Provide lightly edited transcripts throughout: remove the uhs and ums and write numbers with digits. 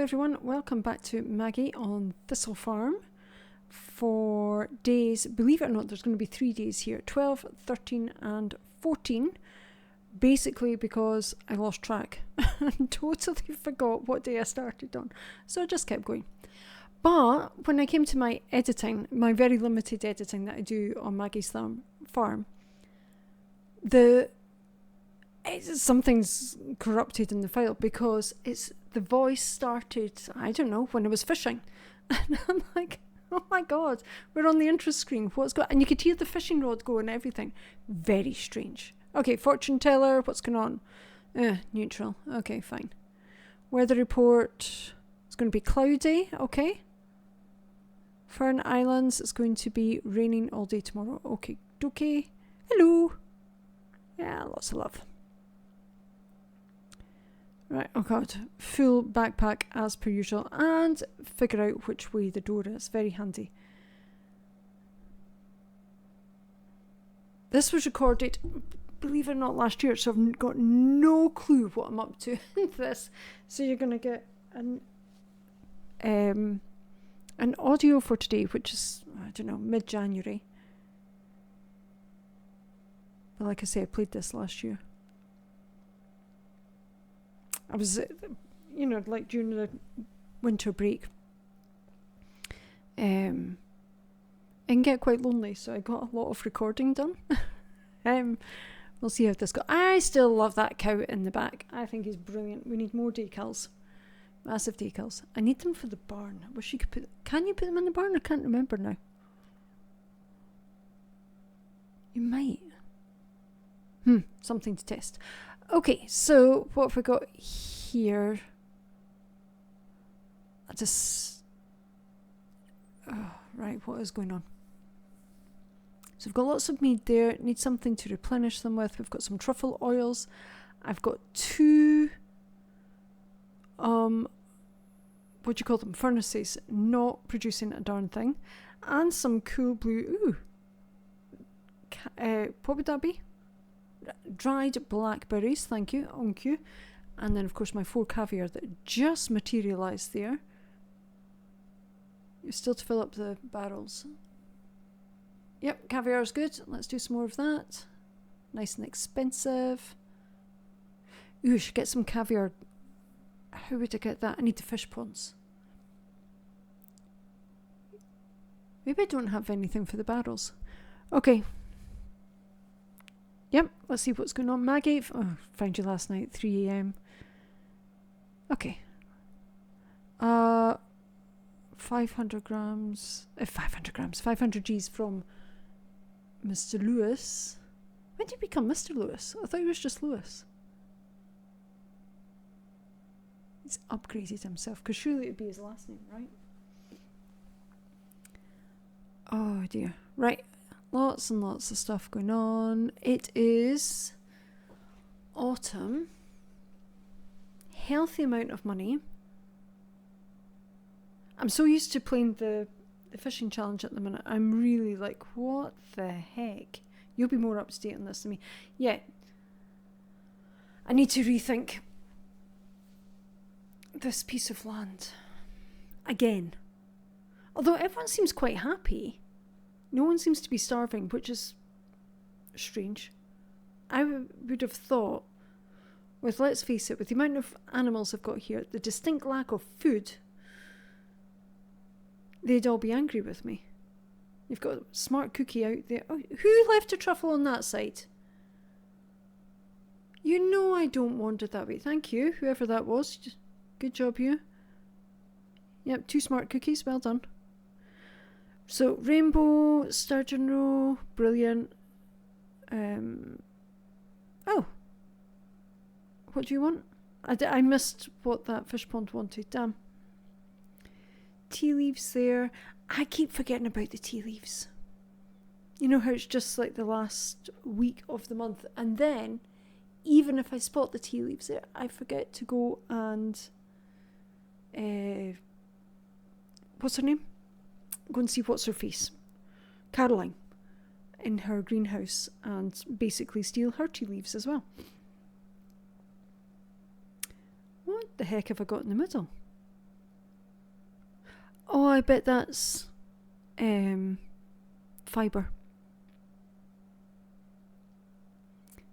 everyone, welcome back to Maggie on Thistle Farm for days, believe it or not, there's going to be 3 days here, 12, 13 and 14, basically because I lost track and totally forgot what day I started on, so I just kept going. But when I came to my editing, my very limited editing that I do on Maggie's farm, something's corrupted in the file because the voice started, I don't know, when I was fishing. And I'm like, oh my God, we're on the intro screen. What's going on? And you could hear the fishing rod go and everything. Very strange. Okay, fortune teller, what's going on? Neutral. Okay, fine. Weather report, it's going to be cloudy. Okay. Fern Islands, it's going to be raining all day tomorrow. Okay, dokie. Hello. Yeah, lots of love. Right, oh God, full backpack as per usual and figure out which way the door is. Very handy. This was recorded, believe it or not, last year, so I've got no clue what I'm up to in this. So you're going to get an audio for today, which is, I don't know, mid-January. But like I say, I played this last year. I was, like during the winter break. It can get quite lonely, so I got a lot of recording done. We'll see how this goes. I still love that cow in the back. I think he's brilliant. We need more decals. Massive decals. I need them for the barn. I wish you could put... Can you put them in the barn? I can't remember now. You might. Something to test. Okay, so what have we got here? Right, what is going on? So we've got lots of mead there. Need something to replenish them with. We've got some truffle oils. I've got 2, what do you call them? Furnaces not producing a darn thing. And some cool blue, what would that be? Dried blackberries, thank you, on cue. And then of course my 4 caviar that just materialised there. You're still to fill up the barrels. Yep, caviar is good. Let's do some more of that. Nice and expensive. Ooh, I should get some caviar. How would I get that? I need the fish ponds. Maybe I don't have anything for the barrels. Okay. Yep, let's see what's going on. Maggie, found you last night, 3 a.m. Okay. 500 grams, 500 G's from Mr. Lewis. When did he become Mr. Lewis? I thought he was just Lewis. He's upgraded himself, because surely it would be his last name, right? Oh dear. Right. Lots and lots of stuff going on. It is autumn. Healthy amount of money. I'm so used to playing the fishing challenge at the minute. I'm really like, what the heck? You'll be more up to date on this than me. Yeah. I need to rethink this piece of land. Again. Although everyone seems quite happy. No one seems to be starving, which is strange. I would have thought, let's face it, with the amount of animals I've got here, the distinct lack of food, they'd all be angry with me. You've got a smart cookie out there. Oh, who left a truffle on that side? You know I don't wander that way. Thank you, whoever that was. Good job, you. Yep, 2 smart cookies. Well done. So, rainbow, sturgeon roe, brilliant. Oh. What do you want? I missed what that fish pond wanted. Damn. Tea leaves there. I keep forgetting about the tea leaves. You know how it's just like the last week of the month. And then, even if I spot the tea leaves there, I forget to go and... what's her name? Go and see what's her face. Caroline. In her greenhouse. And basically steal her tea leaves as well. What the heck have I got in the middle? Oh, I bet that's fibre.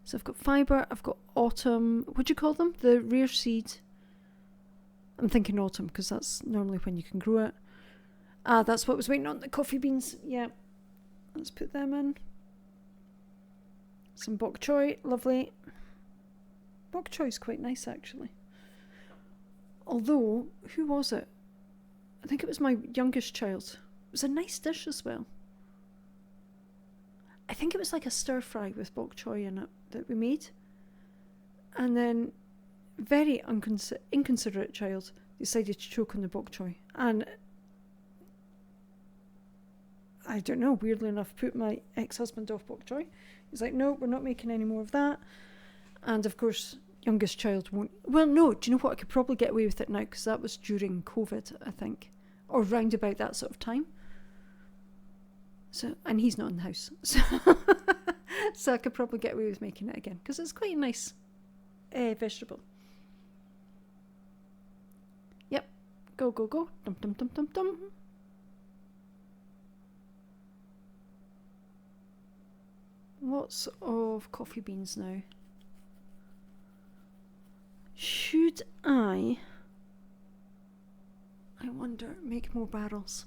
So I've got fibre, I've got autumn. What do you call them? The rare seed. I'm thinking autumn because that's normally when you can grow it. Ah, that's what was waiting on, the coffee beans. Yeah. Let's put them in. Some bok choy, lovely. Bok choy is quite nice actually. Although, who was it? I think it was my youngest child. It was a nice dish as well. I think it was like a stir fry with bok choy in it that we made. And then, very inconsiderate child decided to choke on the bok choy. And I don't know, weirdly enough, put my ex-husband off bok choy. He's like, no, we're not making any more of that. And of course, youngest child won't. Well, no, do you know what? I could probably get away with it now because that was during COVID, I think. Or round about that sort of time. So, and he's not in the house. So I could probably get away with making it again because it's quite a nice vegetable. Yep. Go, go, go. Dum, dum, dum, dum, dum. Lots of coffee beans now. Should I wonder, make more barrels?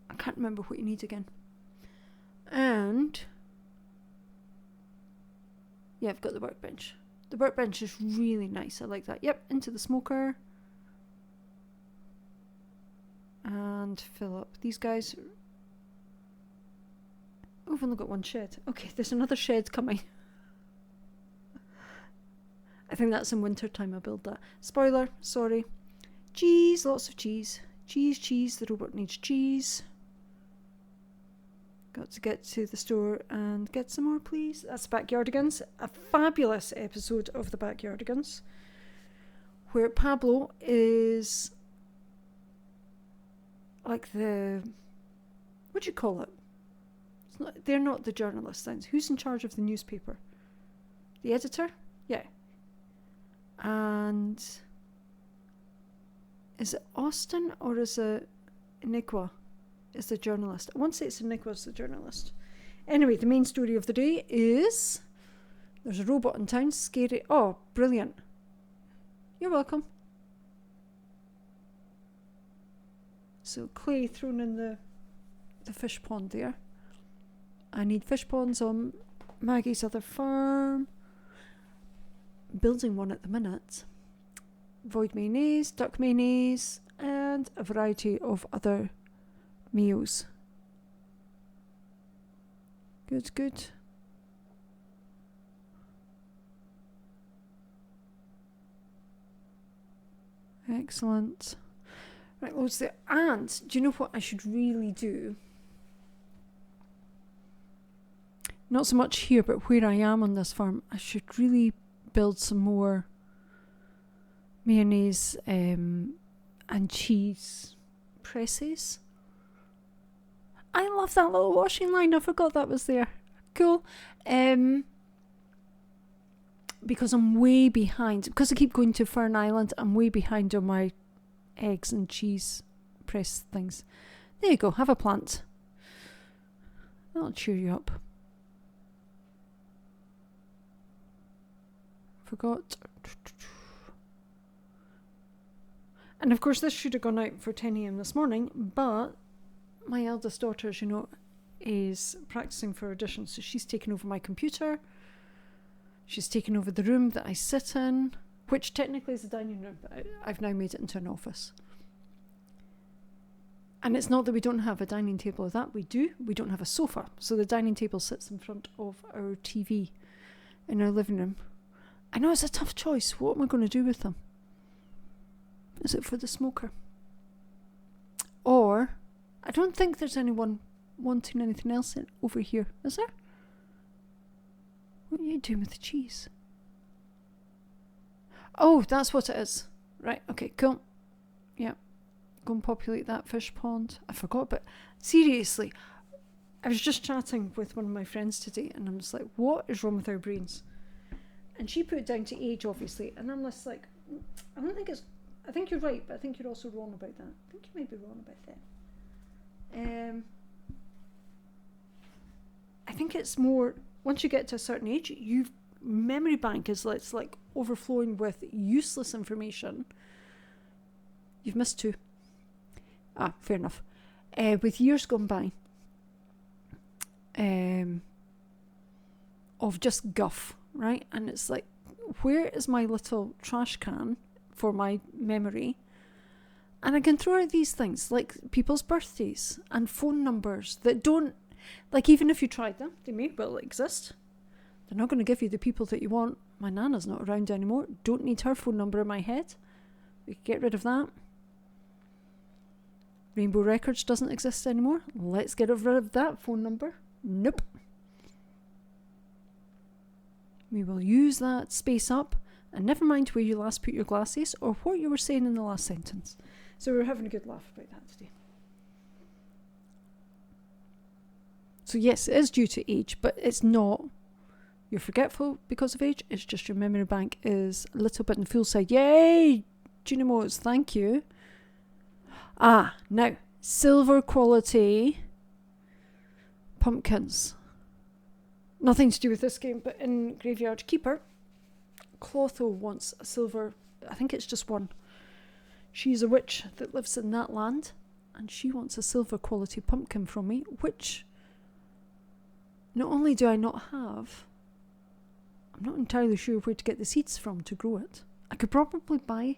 I can't remember what you need again. And yeah, I've got the workbench. The workbench is really nice. I like that. Yep, into the smoker. And fill up these guys. Oh, I've only got one shed. Okay, there's another shed coming. I think that's in winter time I build that. Spoiler, sorry. Cheese, lots of cheese. Cheese, cheese, the robot needs cheese. Got to get to the store and get some more, please. That's Backyardigans. A fabulous episode of the Backyardigans where Pablo is like the... what do you call it? It's not, they're not the journalists then. Who's in charge of the newspaper? The editor? Yeah. And is it Austin or is it Iniqua is the journalist? I want to say it's Iniqua's the journalist. Anyway, the main story of the day is there's a robot in town, scary. Oh, brilliant. You're welcome. So clay thrown in the fish pond there. I need fish ponds on Maggie's other farm. Building one at the minute. Void mayonnaise, duck mayonnaise, and a variety of other meals. Good, good. Excellent. Right, loads there. And do you know what I should really do? Not so much here, but where I am on this farm, I should really build some more mayonnaise and cheese presses. I love that little washing line. I forgot that was there. Cool. Because I'm way behind. Because I keep going to Fern Island, I'm way behind on my eggs and cheese press things. There you go. Have a plant. That'll cheer you up. Forgot. And of course this should have gone out for 10 a.m. this morning, but my eldest daughter, as you know, is practicing for audition, so she's taken over my computer. She's taken over the room that I sit in, which technically is a dining room, but I've now made it into an office. And it's not that we don't have a dining table or that, we do. We don't have a sofa, so the dining table sits in front of our TV in our living room. I know it's a tough choice. What am I going to do with them? Is it for the smoker? Or, I don't think there's anyone wanting anything else over here, is there? What are you doing with the cheese? Oh, that's what it is. Right, okay, cool. Yeah. Go and populate that fish pond. I forgot, but seriously, I was just chatting with one of my friends today and I'm just like, what is wrong with our brains? And she put it down to age, obviously, and I'm just like, I I think you're right, but I think you're also wrong about that. I think you might be wrong about that. I think it's more, once you get to a certain age, memory bank is it's like overflowing with useless information. You've missed 2. Fair enough. With years gone by, of just guff, right? And it's like, where is my little trash can for my memory? And I can throw out these things like people's birthdays and phone numbers that don't, like, even if you tried them, they may well exist. They're not going to give you the people that you want. My nana's not around anymore. Don't need her phone number in my head. We could get rid of that. Rainbow Records doesn't exist anymore. Let's get rid of that phone number. Nope. We will use that space up, and never mind where you last put your glasses or what you were saying in the last sentence. So we're having a good laugh about that today. So yes, it is due to age, but it's not. You're forgetful because of age. It's just your memory bank is a little bit on the full side. Yay! Gina Moes, thank you. Now, silver quality pumpkins. Nothing to do with this game, but in Graveyard Keeper, Clotho wants a silver, I think it's just one. She's a witch that lives in that land, and she wants a silver quality pumpkin from me, which not only do I not have, I'm not entirely sure where to get the seeds from to grow it. I could probably buy,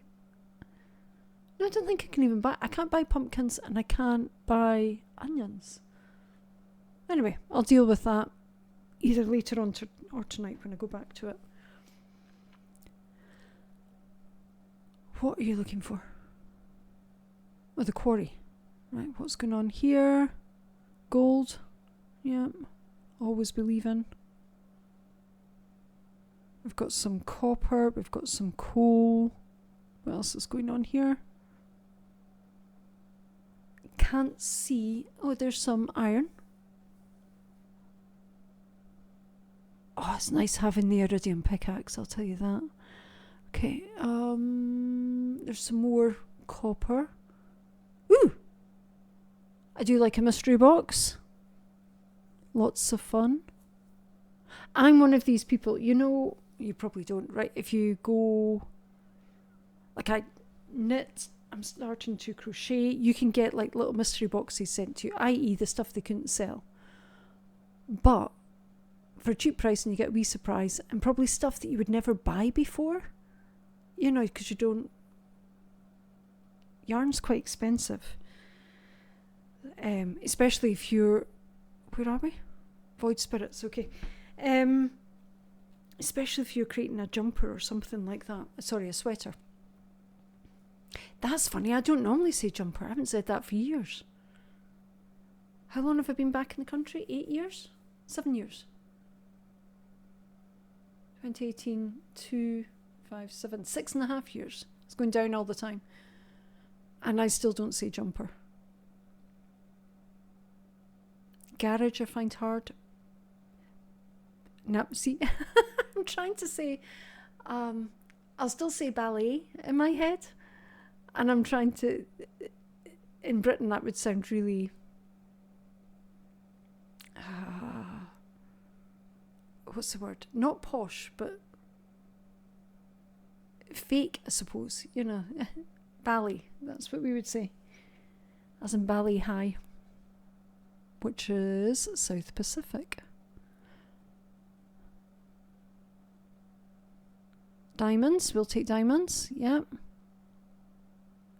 no, I don't think I can even buy, I can't buy pumpkins and I can't buy onions. Anyway, I'll deal with that either later on or tonight when I go back to it. What are you looking for? Oh, the quarry. Right, what's going on here? Gold. Yep. Always believe in. We've got some copper. We've got some coal. What else is going on here? Can't see. Oh, there's some iron. Oh, it's nice having the iridium pickaxe, I'll tell you that. Okay, there's some more copper. Ooh! I do like a mystery box. Lots of fun. I'm one of these people, you know, you probably don't, right? If you go, like I knit, I'm starting to crochet, you can get like little mystery boxes sent to you, i.e. the stuff they couldn't sell. But for a cheap price, and you get a wee surprise, and probably stuff that you would never buy before, you know, because you don't, yarn's quite expensive, especially if you're, where are we? Void Spirits, okay. Especially if you're creating a jumper or something like that, sorry, a sweater. That's funny, I don't normally say jumper, I haven't said that for years. How long have I been back in the country? 8 years? 7 years? 2018, 2, 5, 7, 6.5 years. It's going down all the time. And I still don't say jumper. Garage I find hard. No, see, I'm trying to say, I'll still say ballet in my head. And I'm trying to, in Britain that would sound really, what's the word? Not posh, but fake, I suppose. You know, Bali. That's what we would say. As in Bali High, which is South Pacific. Diamonds. We'll take diamonds. Yep.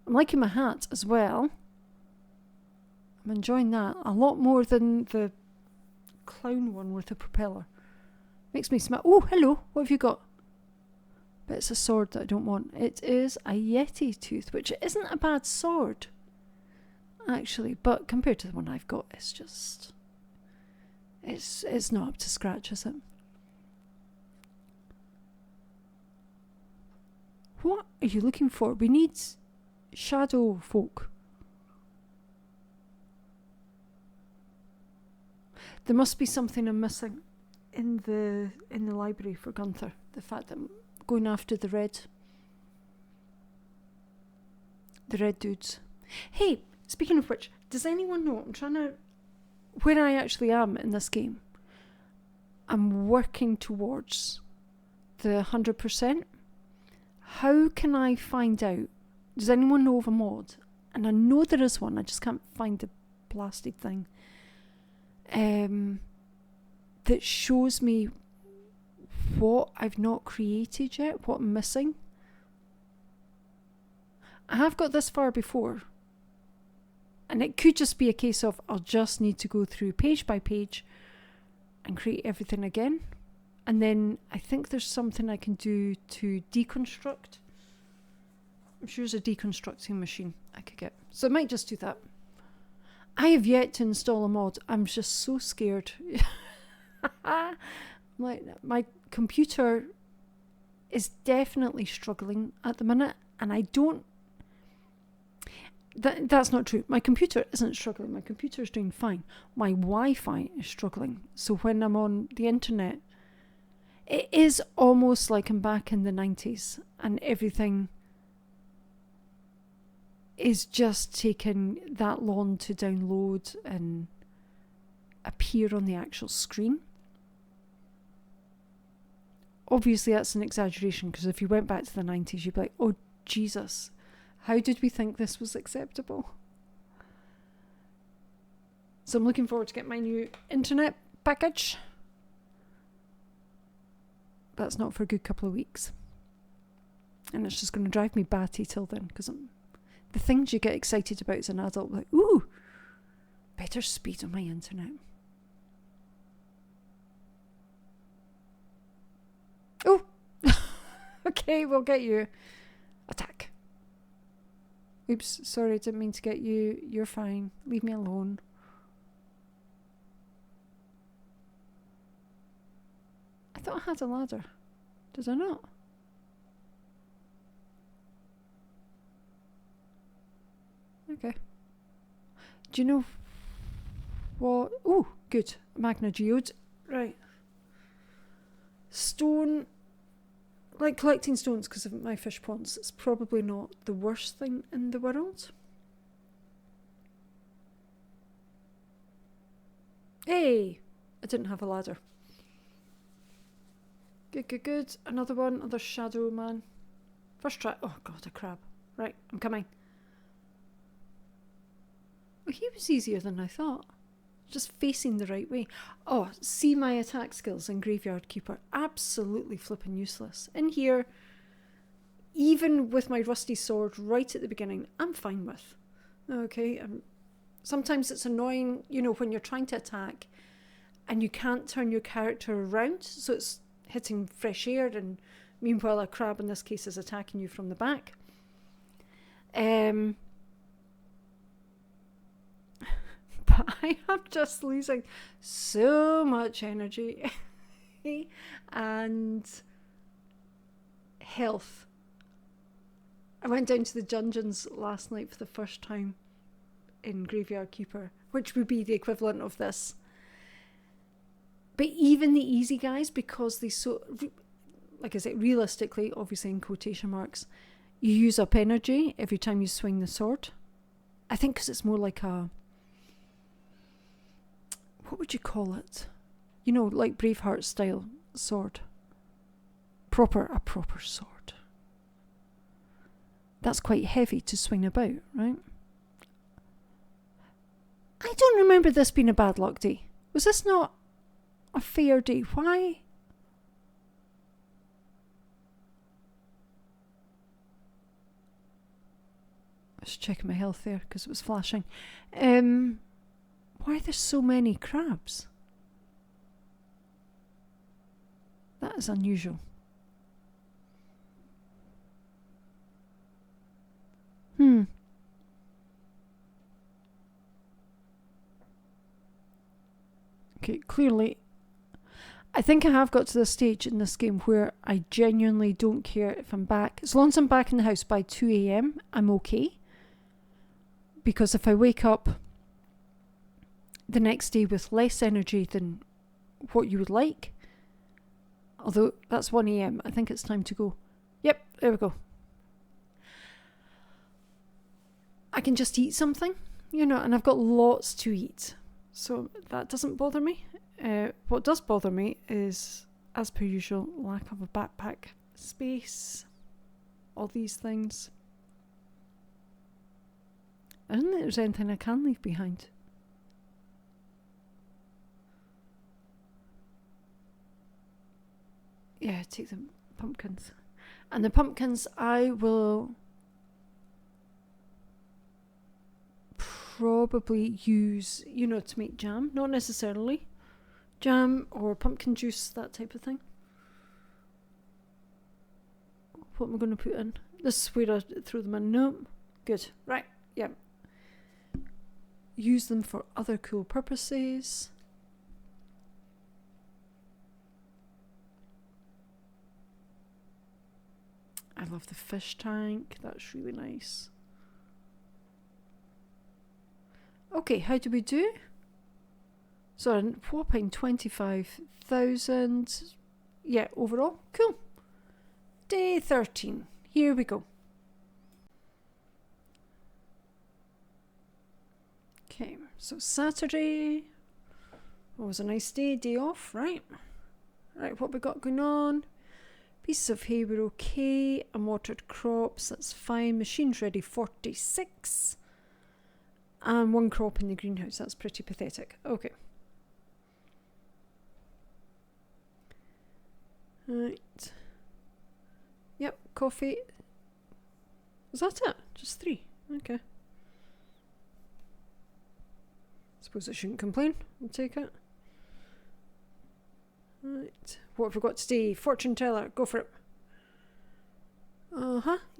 I'm liking my hat as well. I'm enjoying that a lot more than the clown one with the propeller. Makes me smile. Oh, hello. What have you got? But it's a sword that I don't want. It is a Yeti tooth, which isn't a bad sword, actually. But compared to the one I've got, it's just, it's not up to scratch, is it? What are you looking for? We need shadow folk. There must be something I'm missing in the library for Gunther. The fact that I'm going after the red. The red dudes. Hey, speaking of which, does anyone know, I'm trying to, where I actually am in this game, I'm working towards the 100%. How can I find out? Does anyone know of a mod? And I know there is one, I just can't find the blasted thing. That shows me what I've not created yet, what I'm missing. I have got this far before. And it could just be a case of I'll just need to go through page by page and create everything again. And then I think there's something I can do to deconstruct. I'm sure there's a deconstructing machine I could get. So I might just do that. I have yet to install a mod. I'm just so scared. My computer is definitely struggling at the minute, and I don't... That's not true. My computer isn't struggling. My computer is doing fine. My Wi-Fi is struggling. So when I'm on the internet, it is almost like I'm back in the 90s and everything is just taking that long to download and appear on the actual screen. Obviously that's an exaggeration, because if you went back to the 90s you'd be like, oh Jesus, how did we think this was acceptable? So I'm looking forward to getting my new internet package. That's not for a good couple of weeks. And it's just going to drive me batty till then, because the things you get excited about as an adult, like, ooh, better speed on my internet. Oh, okay, we'll get you. Attack. Oops, sorry, I didn't mean to get you. You're fine. Leave me alone. I thought I had a ladder. Did I not? Okay. Do you know what? Oh, good. Magna geode. Right. Stone. Like collecting stones because of my fish ponds. It's probably not the worst thing in the world. Hey! I didn't have a ladder. Good, good, good. Another one. Another shadow man. First try. Oh god, a crab. Right, I'm coming. Well, he was easier than I thought. Just facing the right way. Oh, see my attack skills in Graveyard Keeper. Absolutely flipping useless. In here, even with my rusty sword right at the beginning, I'm fine with. Okay, sometimes it's annoying, you know, when you're trying to attack and you can't turn your character around, so it's hitting fresh air, and meanwhile a crab in this case is attacking you from the back. But I am just losing so much energy and health. I went down to the dungeons last night for the first time in Graveyard Keeper, which would be the equivalent of this. But even the easy guys, because they so, like I said, realistically, obviously in quotation marks, you use up energy every time you swing the sword. I think because it's more like a... what would you call it? You know, like Braveheart style sword. A proper sword. That's quite heavy to swing about, right? I don't remember this being a bad luck day. Was this not a fair day? Why? I was checking my health there because it was flashing. Why are there so many crabs? That is unusual. Okay, clearly, I think I have got to the stage in this game where I genuinely don't care if I'm back. As long as I'm back in the house by 2 a.m, I'm okay. Because if I wake up the next day with less energy than what you would like, although that's 1 a.m, I think it's time to go. Yep, there we go. can just eat something, and I've got lots to eat. So that doesn't bother me. What does bother me is, as per usual, lack of a backpack space. All these things. I don't think there's anything I can leave behind. Yeah, take the pumpkins. And the pumpkins I will probably use, to make jam. Not necessarily. Jam or pumpkin juice, that type of thing. What am I going to put in? This is where I throw them in. No. Good. Right. Yeah. Use them for other cool purposes. I love the fish tank. That's really nice. Okay, how do we do? So a whopping 25,000. Yeah, overall. Cool. Day 13. Here we go. Okay, so Saturday. Oh, it was a nice day off, right? Right, what we got going on? Pieces of hay were okay. Unwatered crops, that's fine. Machines ready, 46. And one crop in the greenhouse, that's pretty pathetic. Okay. Right. Yep, coffee. Was that it? Just 3. Okay. Suppose I shouldn't complain. I'll take it. Right. What have we got today? Fortune teller. Go for it.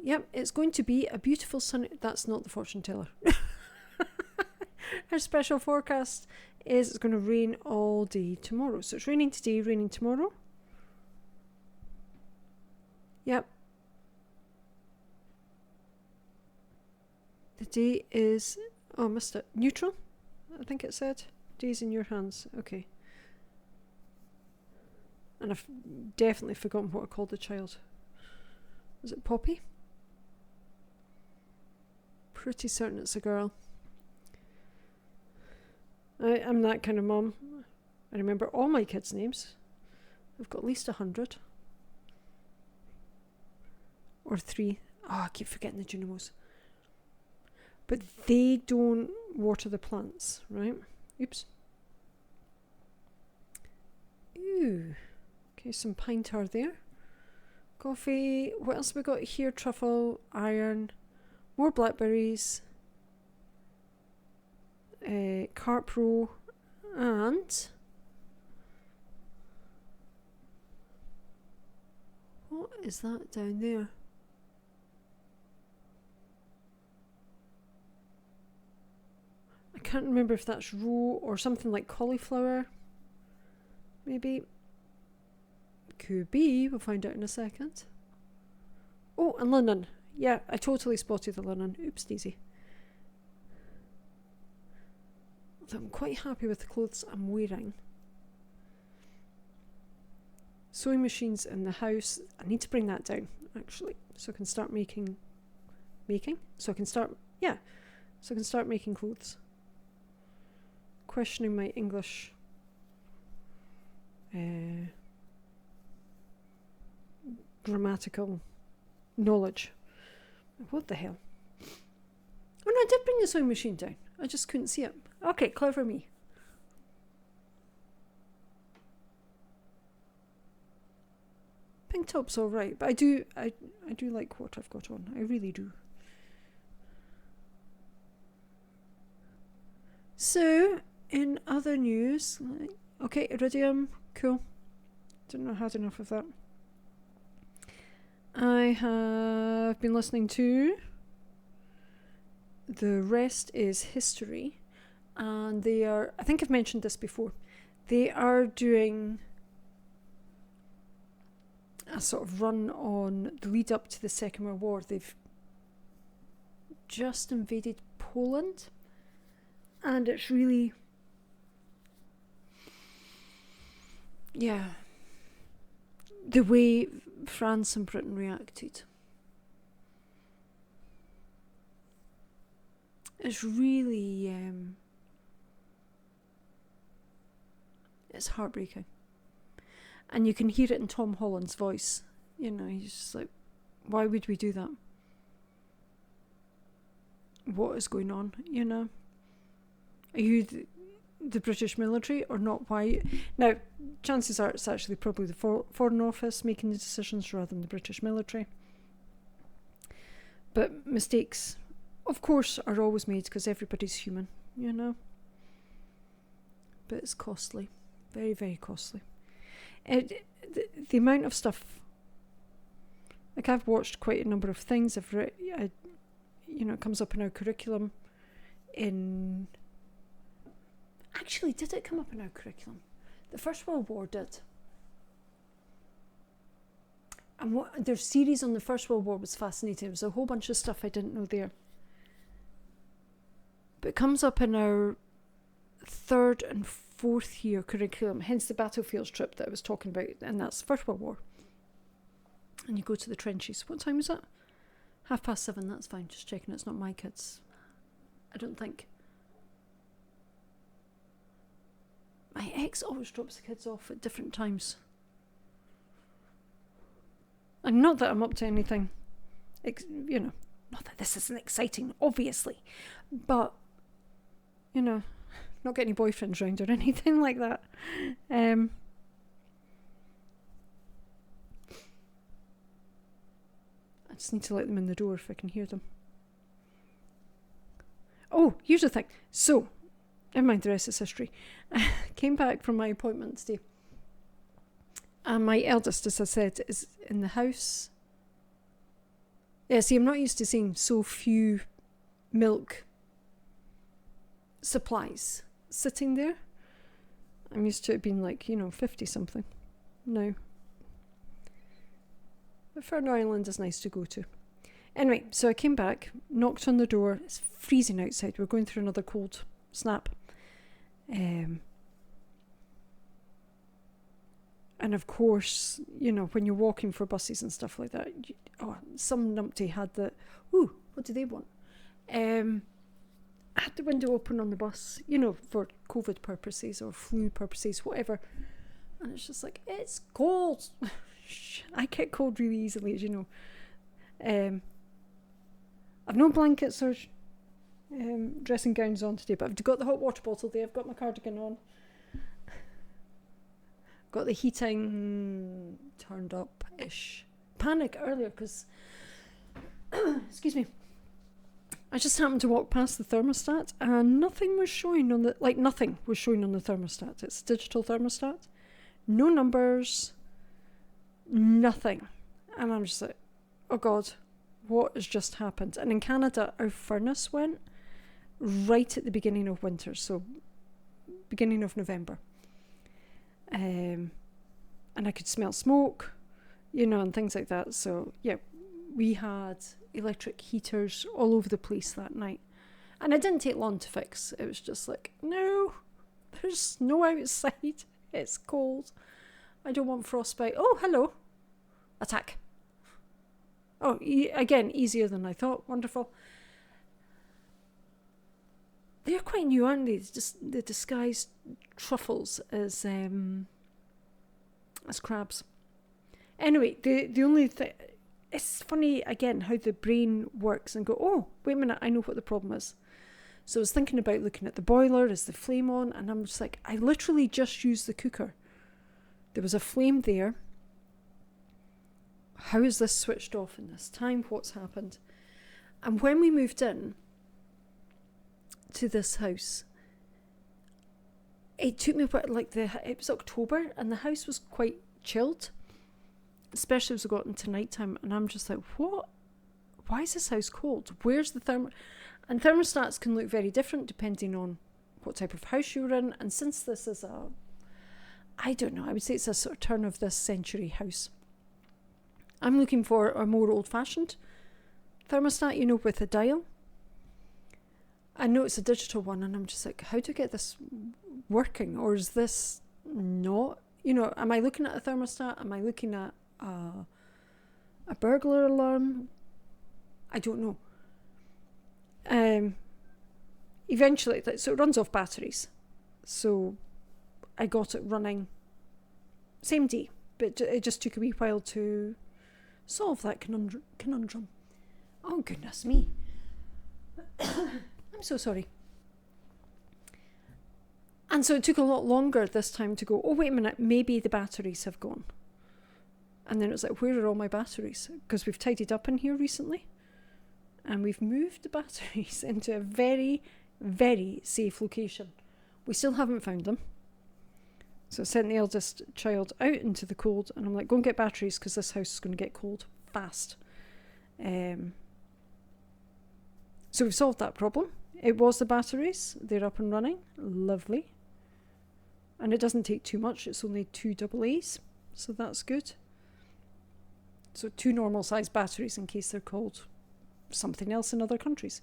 Yep, it's going to be a beautiful sunny... That's not the fortune teller. Our special forecast is it's going to rain all day tomorrow. So it's raining today, raining tomorrow. Yep. The day is... Oh, I missed it. Neutral, I think it said. Day's in your hands. Okay. And I've definitely forgotten what I called the child. Was it Poppy? Pretty certain it's a girl. I'm that kind of mum. I remember all my kids' names. I've got at least 100. Or 3. Oh, I keep forgetting the Junimos. But they don't water the plants, right? Oops. Ooh. Okay, some pine tar there. Coffee. What else have we got here? Truffle, iron, more blackberries, carp roe, and what is that down there? I can't remember if that's roe or something like cauliflower. Maybe. Could be. We'll find out in a second. Oh, and linen. Yeah, I totally spotted the linen. Oops, daisy. I'm quite happy with the clothes I'm wearing. Sewing machines in the house. I need to bring that down, actually, so I can start making... So I can start making clothes. Questioning my English... grammatical knowledge. What the hell? Oh no, I did bring the sewing machine down. I just couldn't see it. Okay, clever me. Pink top's alright, but I do like what I've got on. I really do. So, in other news, okay, iridium, cool. Didn't know I had enough of that. I have been listening to The Rest is History, and they are, I think I've mentioned this before, they are doing a sort of run on the lead up to the Second World War. They've just invaded Poland, and it's really, yeah, the way France and Britain reacted. It's really, it's heartbreaking. And you can hear it in Tom Holland's voice. You know, he's just like, why would we do that? What is going on, you know? Are you the British military or not? Why? Now, chances are it's actually probably the Foreign Office making the decisions rather than the British military. But mistakes, of course, are always made because everybody's human, you know? But it's costly. Very, very costly. The amount of stuff, like I've watched quite a number of things. It comes up in our curriculum. Actually, did it come up in our curriculum? The First World War did. And their series on the First World War was fascinating. There was a whole bunch of stuff I didn't know there. But it comes up in our 3rd and 4th year curriculum, hence the battlefields trip that I was talking about, and that's First World War. And you go to the trenches. What time is it? 7:30, that's fine. Just checking it's not my kids. I don't think. My ex always drops the kids off at different times. And not that I'm up to anything, not that this isn't exciting, obviously, but, not get any boyfriends round or anything like that. I just need to let them in the door if I can hear them. Oh, here's the thing. So, never mind, the rest is history. I came back from my appointment today. And my eldest, as I said, is in the house. Yeah, see, I'm not used to seeing so few milk supplies sitting there. I'm used to it being 50 something. No. But Fern Island is nice to go to. Anyway, so I came back, knocked on the door. It's freezing outside. We're going through another cold snap. And of course, when you're walking for buses and stuff like that, some numpty had what do they want? I had the window open on the bus, for COVID purposes or flu purposes, whatever. And it's just like, it's cold. I get cold really easily, as you know. I've no blankets or dressing gowns on today, but I've got the hot water bottle there. I've got my cardigan on. Got the heating turned up-ish. Panic earlier because, excuse me, I just happened to walk past the thermostat and nothing was showing on the thermostat. It's a digital thermostat. No numbers, nothing. And I'm just like, oh God, what has just happened? And in Canada, our furnace went right at the beginning of winter, so beginning of November. And I could smell smoke, and things like that. So, yeah, we had electric heaters all over the place that night. And it didn't take long to fix. It was just like, no, there's snow outside. It's cold. I don't want frostbite. Oh, hello. Attack. Oh, again, easier than I thought. Wonderful. They're quite new, aren't they? It's just the disguised truffles as crabs. Anyway, the only thing, it's funny again how the brain works and go, oh, wait a minute, I know what the problem is. So I was thinking about looking at the boiler, is the flame on? And I'm just like, I literally just used the cooker. There was a flame there. How is this switched off in this time? What's happened? And when we moved in to this house, it took me it was October and the house was quite chilled, especially as we got into nighttime, and I'm just like, what? Why is this house cold? Where's the and thermostats can look very different depending on what type of house you're in, and since this is I don't know, I would say it's a sort of turn of this century house, I'm looking for a more old-fashioned thermostat, with a dial. I know it's a digital one, and I'm just like, how do I get this working? Or is this not? Am I looking at a thermostat? Am I looking at a burglar alarm? I don't know. eventually, so it runs off batteries. So I got it running same day, but it just took a wee while to solve that conundrum. Oh, goodness me. I'm so sorry. And so it took a lot longer this time to go, oh, wait a minute, maybe the batteries have gone. And then it was like, where are all my batteries? Because we've tidied up in here recently. And we've moved the batteries into a very, very safe location. We still haven't found them. So I sent the eldest child out into the cold. And I'm like, go and get batteries because this house is going to get cold fast. So we've solved that problem. It was the batteries. They're up and running. Lovely. And it doesn't take too much. It's only 2 AA's. So that's good. So 2 normal size batteries in case they're called something else in other countries.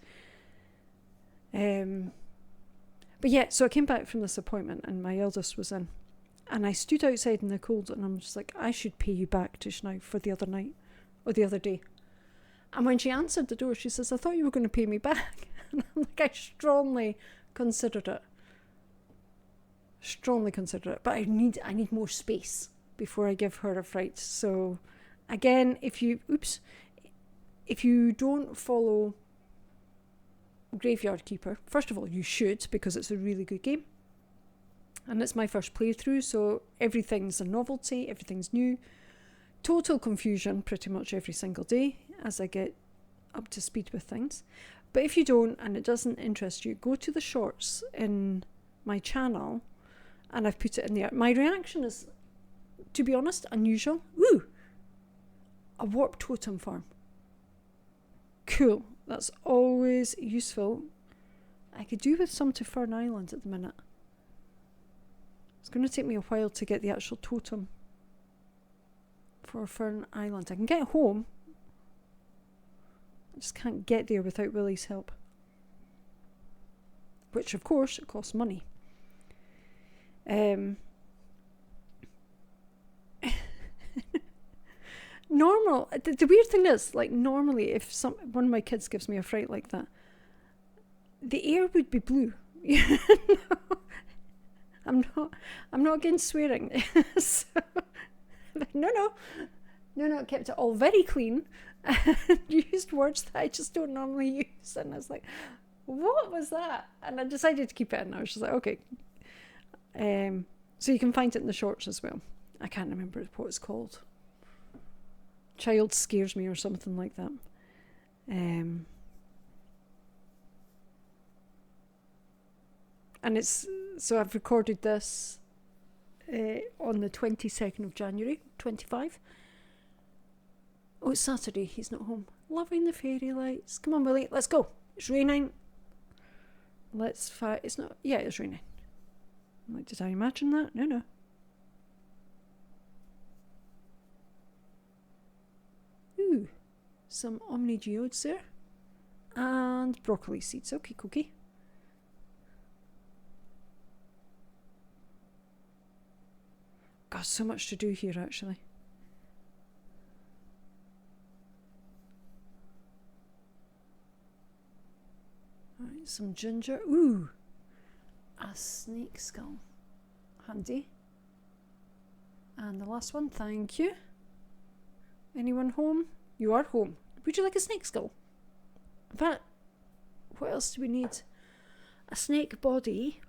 But yeah, so I came back from this appointment and my eldest was in. And I stood outside in the cold and I'm just like, I should pay you back, Tish, now for the other night or the other day. And when she answered the door, she says, I thought you were going to pay me back. And I'm like, I strongly considered it. But I need more space before I give her a fright. So again, if you don't follow Graveyard Keeper, first of all, you should, because it's a really good game. And it's my first playthrough, so everything's a novelty, everything's new. Total confusion pretty much every single day as I get up to speed with things. But if you don't and it doesn't interest you, go to the shorts in my channel and I've put it in there. My reaction is, to be honest, unusual. Ooh! A warp totem farm. Cool. That's always useful. I could do with some to Fern Island at the minute. It's going to take me a while to get the actual totem for Fern Island. I can get home. I just can't get there without Willie's help. Which, of course, it costs money. The weird thing is, like, normally if one of my kids gives me a fright like that, the air would be blue. I'm not against swearing. So, no, kept it all very clean and used words that I just don't normally use. And I was like, what was that? And I decided to keep it in. I was just like, okay. So you can find it in the shorts as well. I can't remember what it's called. Child Scares Me or something like that. And so I've recorded this on the 22nd of January, 25. Oh, it's Saturday. He's not home. Loving the fairy lights. Come on, Willie. Let's go. It's raining. It's not. Yeah, it's raining. Like, did I imagine that? No. Ooh, some Omni Geodes there. And broccoli seeds. Okay, cookie. Got so much to do here, actually. Alright, some ginger. Ooh, a snake skull. Handy. And the last one, thank you. Anyone home? You are home. Would you like a snake skull? In fact, what else do we need? A snake body.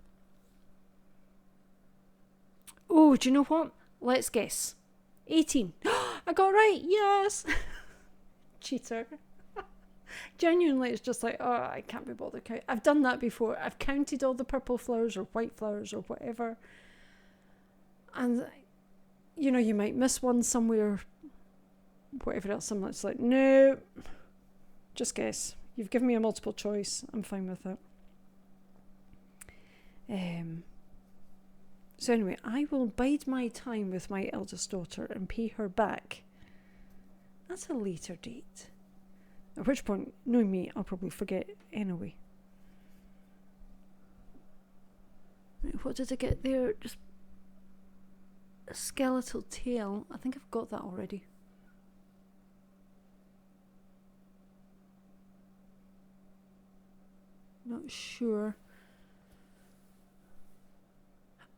Oh, do you know what? Let's guess. 18. I got right. Yes. Cheater. Genuinely, it's just like, oh, I can't be bothered. I've done that before. I've counted all the purple flowers or white flowers or whatever. And, you know, you might miss one somewhere. Whatever else. I'm just like, no. Just guess. You've given me a multiple choice. I'm fine with that. So anyway, I will bide my time with my eldest daughter and pay her back at a later date. At which point, knowing me, I'll probably forget anyway. Right, what did I get there? Just a skeletal tail. I think I've got that already. Not sure.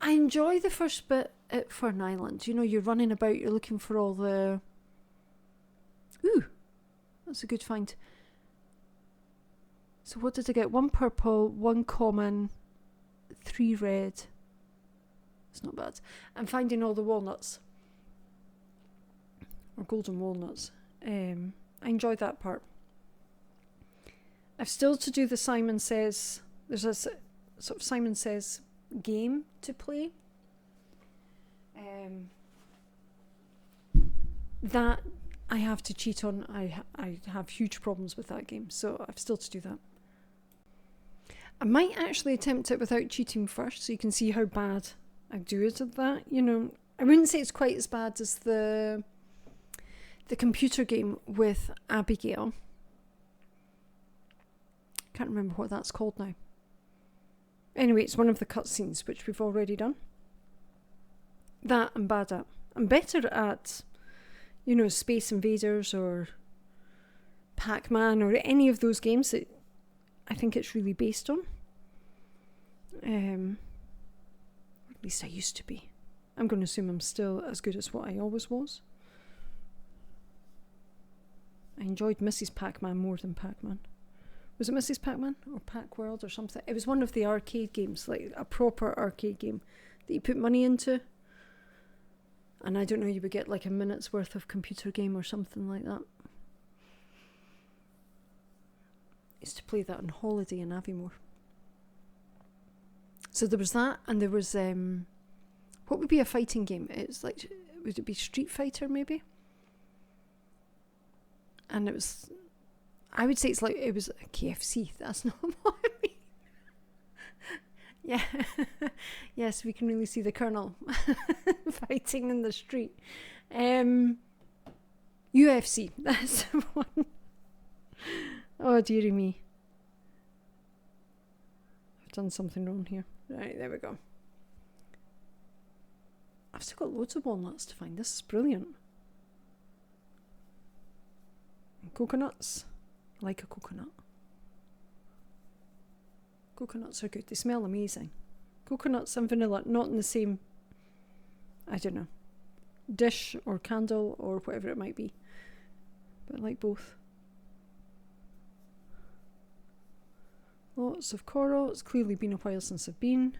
I enjoy the first bit at Fern Island. You know, you're running about, you're looking for all the... Ooh, that's a good find. So what did I get? 1 purple, 1 common, 3 red. It's not bad. I'm finding all the walnuts. Or golden walnuts. I enjoyed that part. I've still to do the Simon Says... There's a sort of Simon Says game to play. That I have to cheat on. I have huge problems with that game, so I've still to do that. I might actually attempt it without cheating first, so you can see how bad I do it at that. You know, I wouldn't say it's quite as bad as the computer game with Abigail. Can't remember what that's called now. Anyway, it's one of the cutscenes, which we've already done. That I'm bad at. I'm better at, you know, Space Invaders or Pac-Man or any of those games that I think it's really based on. At least I used to be. I'm going to assume I'm still as good as what I always was. I enjoyed Mrs. Pac-Man more than Pac-Man. Was it Mrs. Pac-Man or Pac-World or something? It was one of the arcade games, like a proper arcade game that you put money into. And I don't know, you would get like a minute's worth of computer game or something like that. I used to play that on holiday in Aviemore. So there was that, and there was, what would be a fighting game? It's like, would it be Street Fighter maybe? And it was, I would say it's like, it was a KFC. That's not what I mean. Yeah. Yes, we can really see the Colonel fighting in the street. UFC. That's the one. Oh, dearie me. I've done something wrong here. Right, there we go. I've still got loads of walnuts to find. This is brilliant. And coconuts. I like a coconut. Coconuts are good. They smell amazing. Coconuts and vanilla, not in the same, I don't know, dish or candle or whatever it might be. But I like both. Lots of coral. It's clearly been a while since I've been.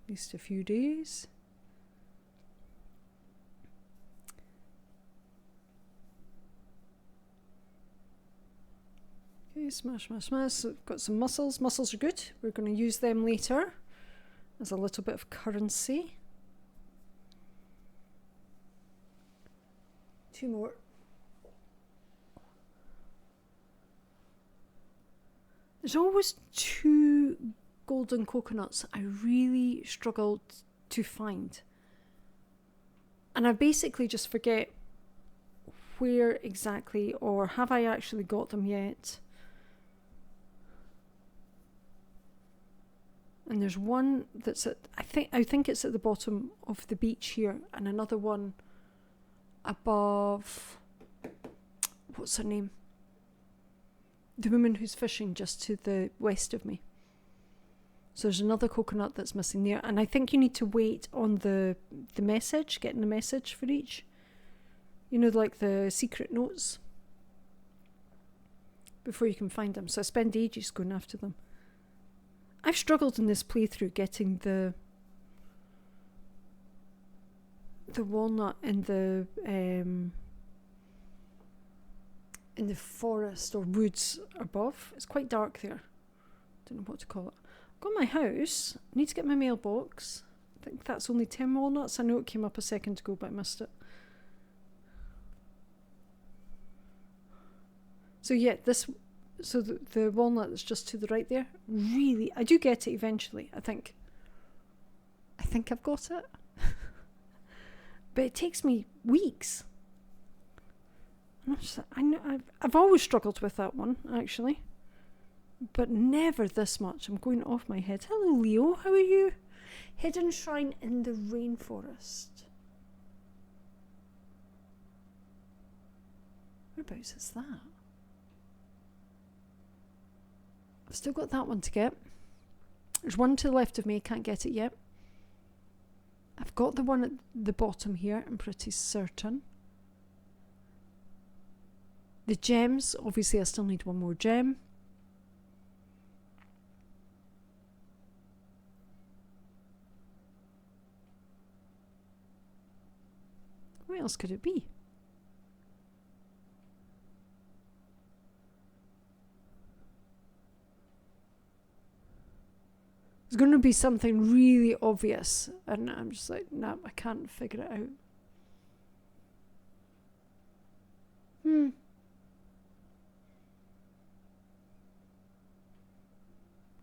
At least a few days. Okay, smash, smash, smash. So got some mussels. Mussels are good. We're going to use them later as a little bit of currency. 2 more. There's always 2 golden coconuts I really struggled to find. And I basically just forget where exactly, or have I actually got them yet? And there's one that's at, I think it's at the bottom of the beach here, and another one above, what's her name? The woman who's fishing just to the west of me. So there's another coconut that's missing there, and I think you need to wait on the message, getting the message for each. You know, like the secret notes, before you can find them. So I spend ages going after them. I've struggled in this playthrough getting the walnut in the forest or woods above. It's quite dark there. Don't know what to call it. I've got my house. Need to get my mailbox. I think that's only 10 walnuts. I know it came up a second ago, but I missed it. So yeah, the walnut that's just to the right there, really, I do get it eventually, I think. I think I've got it. But it takes me weeks. I've always struggled with that one, actually. But never this much. I'm going off my head. Hello, Leo. How are you? Hidden shrine in the rainforest. Whereabouts is that? I've still got that one to get. There's one to the left of me, can't get it yet. I've got the one at the bottom here, I'm pretty certain. The gems, obviously I still need one more gem. What else could it be? It's going to be something really obvious, and I'm just like, no, I can't figure it out.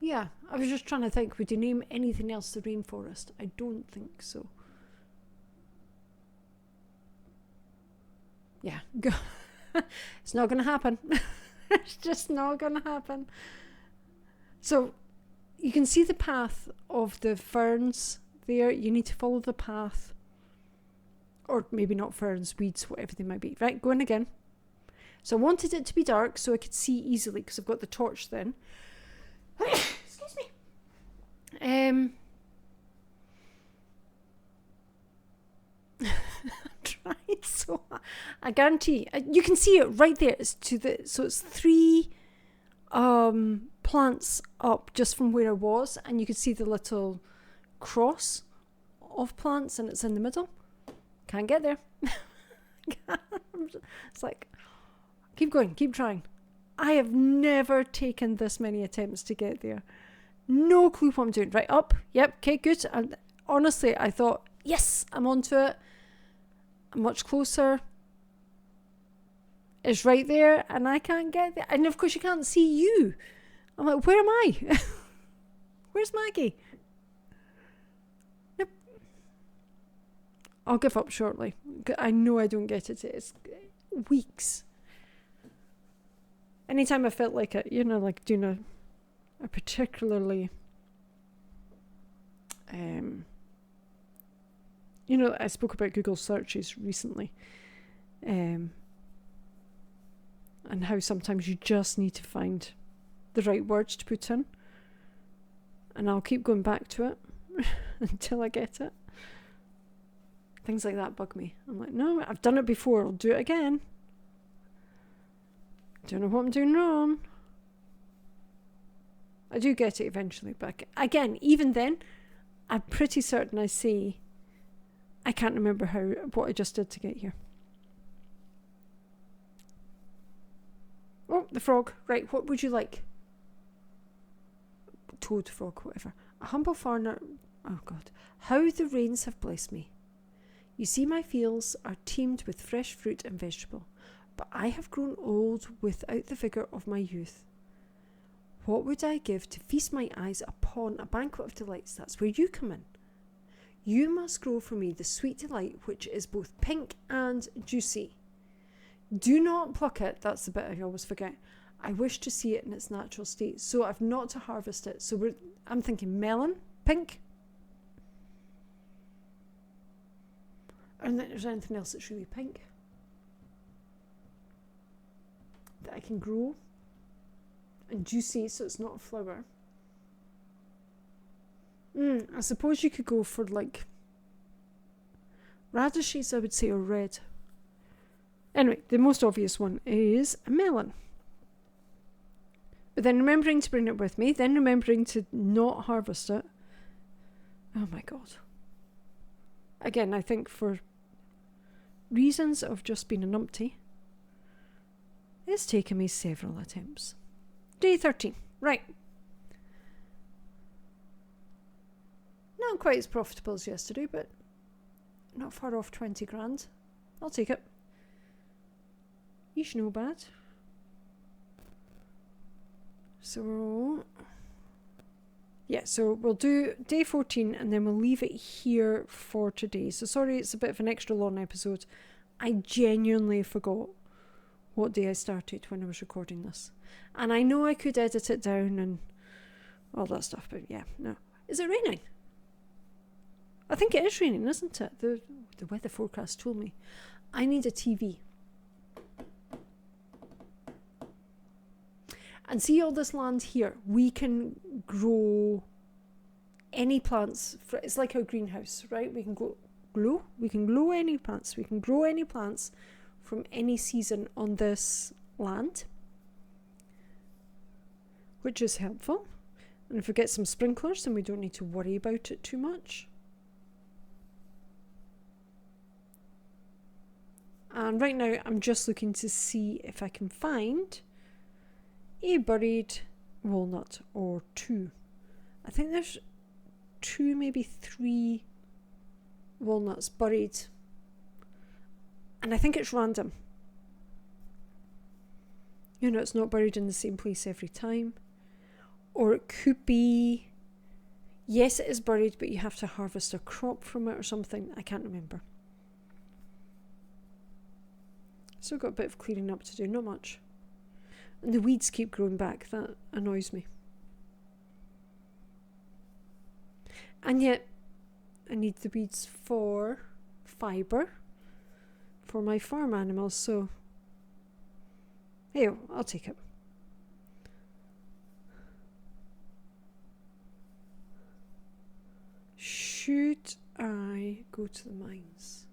Yeah, I was just trying to think, would you name anything else the rainforest? I don't think so. Yeah, it's not going to happen. It's just not going to happen. So you can see the path of the ferns there. You need to follow the path. Or maybe not ferns, weeds, whatever they might be. Right, going again. So I wanted it to be dark so I could see easily because I've got the torch then. Excuse me. I'm trying so hard. I guarantee you can see it right there. It's so it's 3 plants up just from where I was, and you can see the little cross of plants, and it's in the middle. Can't get there. It's like, keep going, keep trying. I have never taken this many attempts to get there. No clue what I'm doing. Right, up. Yep, okay, good. And honestly, I thought, yes, I'm onto it. I'm much closer. It's right there, and I can't get there. And of course, you can't see you. I'm like, where am I? Where's Maggie? Nope. I'll give up shortly. I know I don't get it. It's weeks. Anytime I felt like it, you know, like doing a particularly, you know, I spoke about Google searches recently, and how sometimes you just need to find the right words to put in, and I'll keep going back to it until I get it. Things like that bug me. I'm like, no, I've done it before, I'll do it again. Don't know what I'm doing wrong. I do get it eventually, but again, even then, I'm pretty certain I see. I can't remember what I just did to get here. Oh, the frog. Right, what would you like? Toad, frog, whatever. A humble farmer. Oh God, how the rains have blessed me. You see, my fields are teemed with fresh fruit and vegetable, but I have grown old without the vigour of my youth. What would I give to feast my eyes upon a banquet of delights? That's where you come in. You must grow for me the sweet delight which is both pink and juicy. Do not pluck it. That's the bit I always forget. I wish to see it in its natural state, so I've not to harvest it. So I'm thinking melon, pink. And then there's anything else that's really pink that I can grow. And juicy, so it's not a flower. I suppose you could go for like radishes, I would say, or red. Anyway, the most obvious one is a melon. But then remembering to bring it with me, then remembering to not harvest it. Oh my God. Again, I think for reasons of just being a numpty, it's taken me several attempts. Day 13. Right. Not quite as profitable as yesterday, but not far off 20 grand. I'll take it. Yeesh, no bad. So, yeah, so we'll do day 14 and then we'll leave it here for today. So sorry, it's a bit of an extra long episode. I genuinely forgot what day I started when I was recording this. And I know I could edit it down and all that stuff, but yeah, no. Is it raining? I think it is raining, isn't it? The weather forecast told me. I need a TV. And see all this land here? We can grow any plants. It's like our greenhouse, right? We can grow any plants. We can grow any plants from any season on this land, which is helpful. And if we get some sprinklers, then we don't need to worry about it too much. And right now I'm just looking to see if I can find a buried walnut or two. I think there's 2, maybe 3 walnuts buried. And I think it's random. You know, it's not buried in the same place every time. Or it could be, yes, it is buried, but you have to harvest a crop from it or something. I can't remember. Still got a bit of clearing up to do, not much. And the weeds keep growing back. That annoys me. And yet, I need the weeds for fibre for my farm animals, so hey, I'll take it. Should I go to the mines?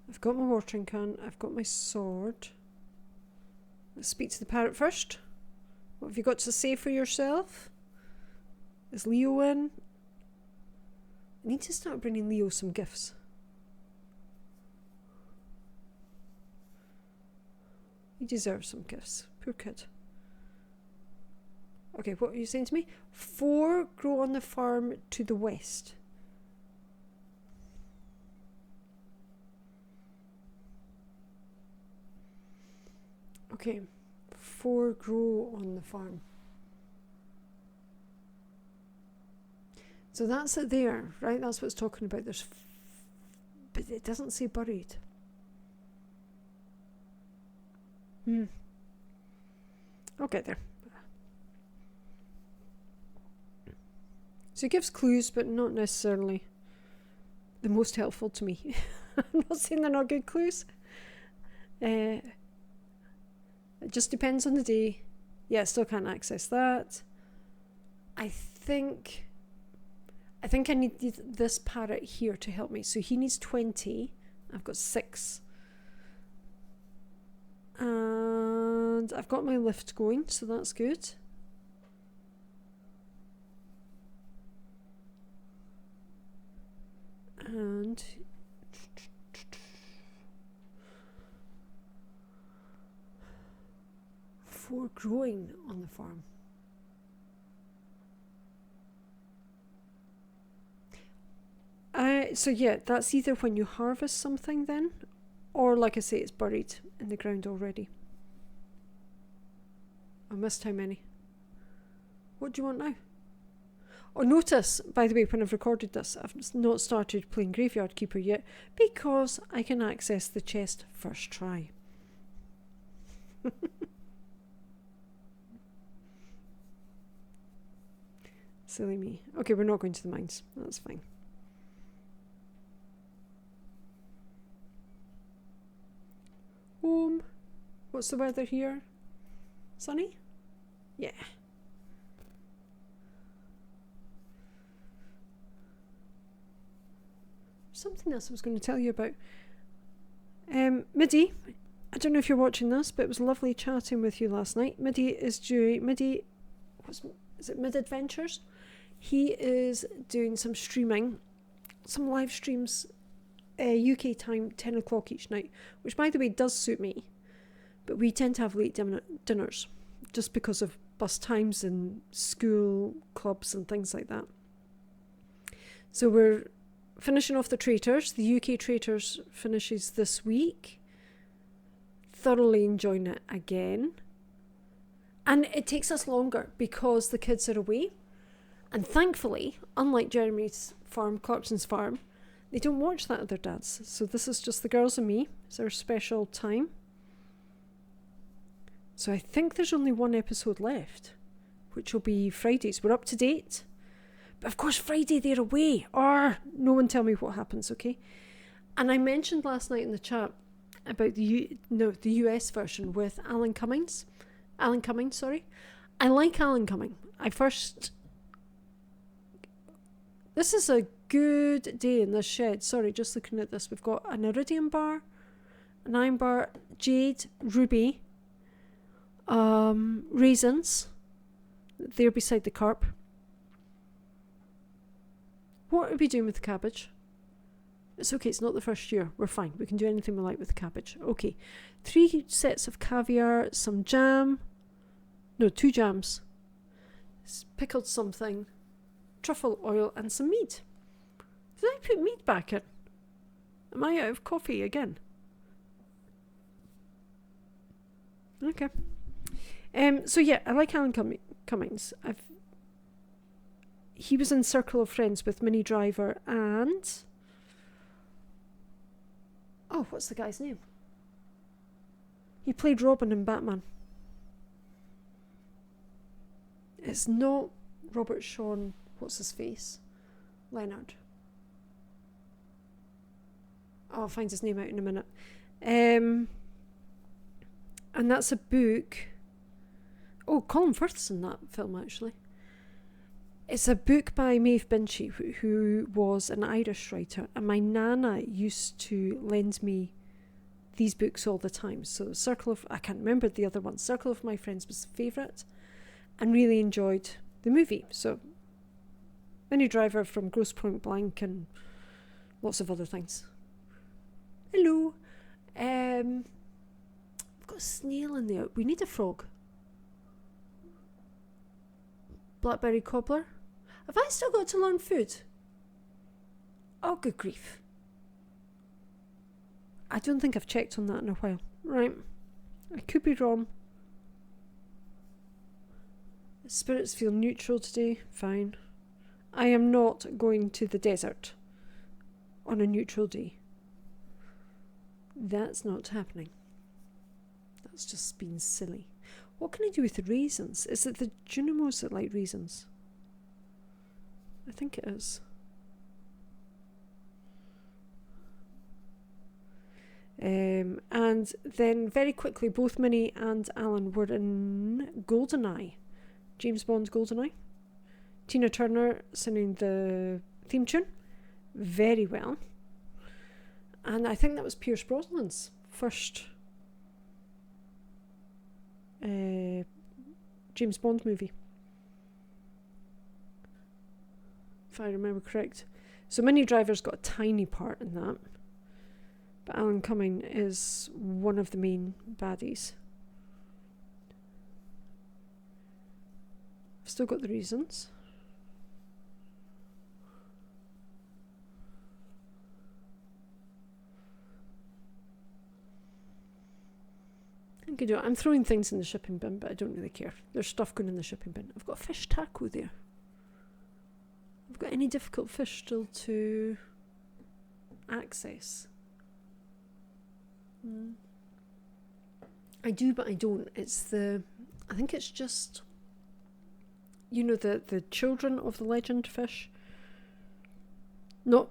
I've got my watering can, I've got my sword. Let's speak to the parrot first. What have you got to say for yourself? Is Leo in? I need to start bringing Leo some gifts. He deserves some gifts. Poor kid. Okay, what are you saying to me? 4 grow on the farm to the west. Okay, 4 grow on the farm. So that's it there, right? That's what it's talking about. But it doesn't say buried. I'll get there. So it gives clues, but not necessarily the most helpful to me. I'm not saying they're not good clues. It just depends on the day. Yeah, still can't access that. I think I need this parrot here to help me. So he needs 20. I've got 6. And I've got my lift going, so that's good. And for growing on the farm. So yeah, that's either when you harvest something then, or like I say, it's buried in the ground already. I missed how many. What do you want now? Oh, notice, by the way, when I've recorded this, I've not started playing Graveyard Keeper yet because I can access the chest first try. Silly me. Okay, we're not going to the mines. That's fine. Home. What's the weather here? Sunny? Yeah. Something else I was going to tell you about. Midi, I don't know if you're watching this, but it was lovely chatting with you last night. Midi is doing is it Mid Adventures? He is doing some streaming, some live streams, UK time, 10 o'clock each night, which by the way does suit me, but we tend to have late dinners just because of bus times and school clubs and things like that. So we're finishing off the Traitors. The UK Traitors finishes this week. Thoroughly enjoying it again. And it takes us longer because the kids are away. And thankfully, unlike Jeremy's farm, Clarkson's farm, they don't watch that at their dad's. So this is just the girls and me. It's our special time. So I think there's only 1 episode left, which will be Fridays. We're up to date. But of course, Friday they're away. Or no one tell me what happens, okay? And I mentioned last night in the chat about the US version with Alan Cummings Alan Cumming, sorry. I like Alan Cumming. This is a good day in this shed. Sorry, just looking at this. We've got an iridium bar, an iron bar, jade, ruby, raisins. There beside the carp. What are we doing with the cabbage? It's okay, it's not the first year. We're fine. We can do anything we like with the cabbage. Okay. 3 sets of caviar, some jam. No, 2 jams. Pickled something. Truffle oil and some mead. Did I put mead back in? Am I out of coffee again? Okay. So yeah, I like Alan Cummings. He was in Circle of Friends with Minnie Driver and... Oh, what's the guy's name? He played Robin in Batman. It's not Robert Sean... What's his face? Leonard. Oh, I'll find his name out in a minute. And that's a book... Oh, Colin Firth's in that film, actually. It's a book by Maeve Binchy, who was an Irish writer, and my nana used to lend me these books all the time. So I can't remember the other one. Circle of My Friends was favourite, and really enjoyed the movie. So Minnie Driver from Grosse Point Blank and lots of other things. Hello. I've got a snail in there. We need a frog. Blackberry cobbler. Have I still got to learn food? Oh, good grief. I don't think I've checked on that in a while. Right. I could be wrong. Spirits feel neutral today. Fine. I am not going to the desert on a neutral day. That's not happening. That's just being silly. What can I do with the raisins? Is it the Junimos that like raisins? I think it is. And then very quickly, both Minnie and Alan were in GoldenEye. James Bond GoldenEye. Tina Turner singing the theme tune very well. And I think that was Pierce Brosnan's first James Bond movie, if I remember correct. So Minnie Driver's got a tiny part in that, but Alan Cumming is one of the main baddies. I've still got the reasons. I'm throwing things in the shipping bin, but I don't really care. There's stuff going in the shipping bin. I've got a fish taco there. I've got any difficult fish still to access. I do, but I don't. I think it's just, the children of the legend fish. Not,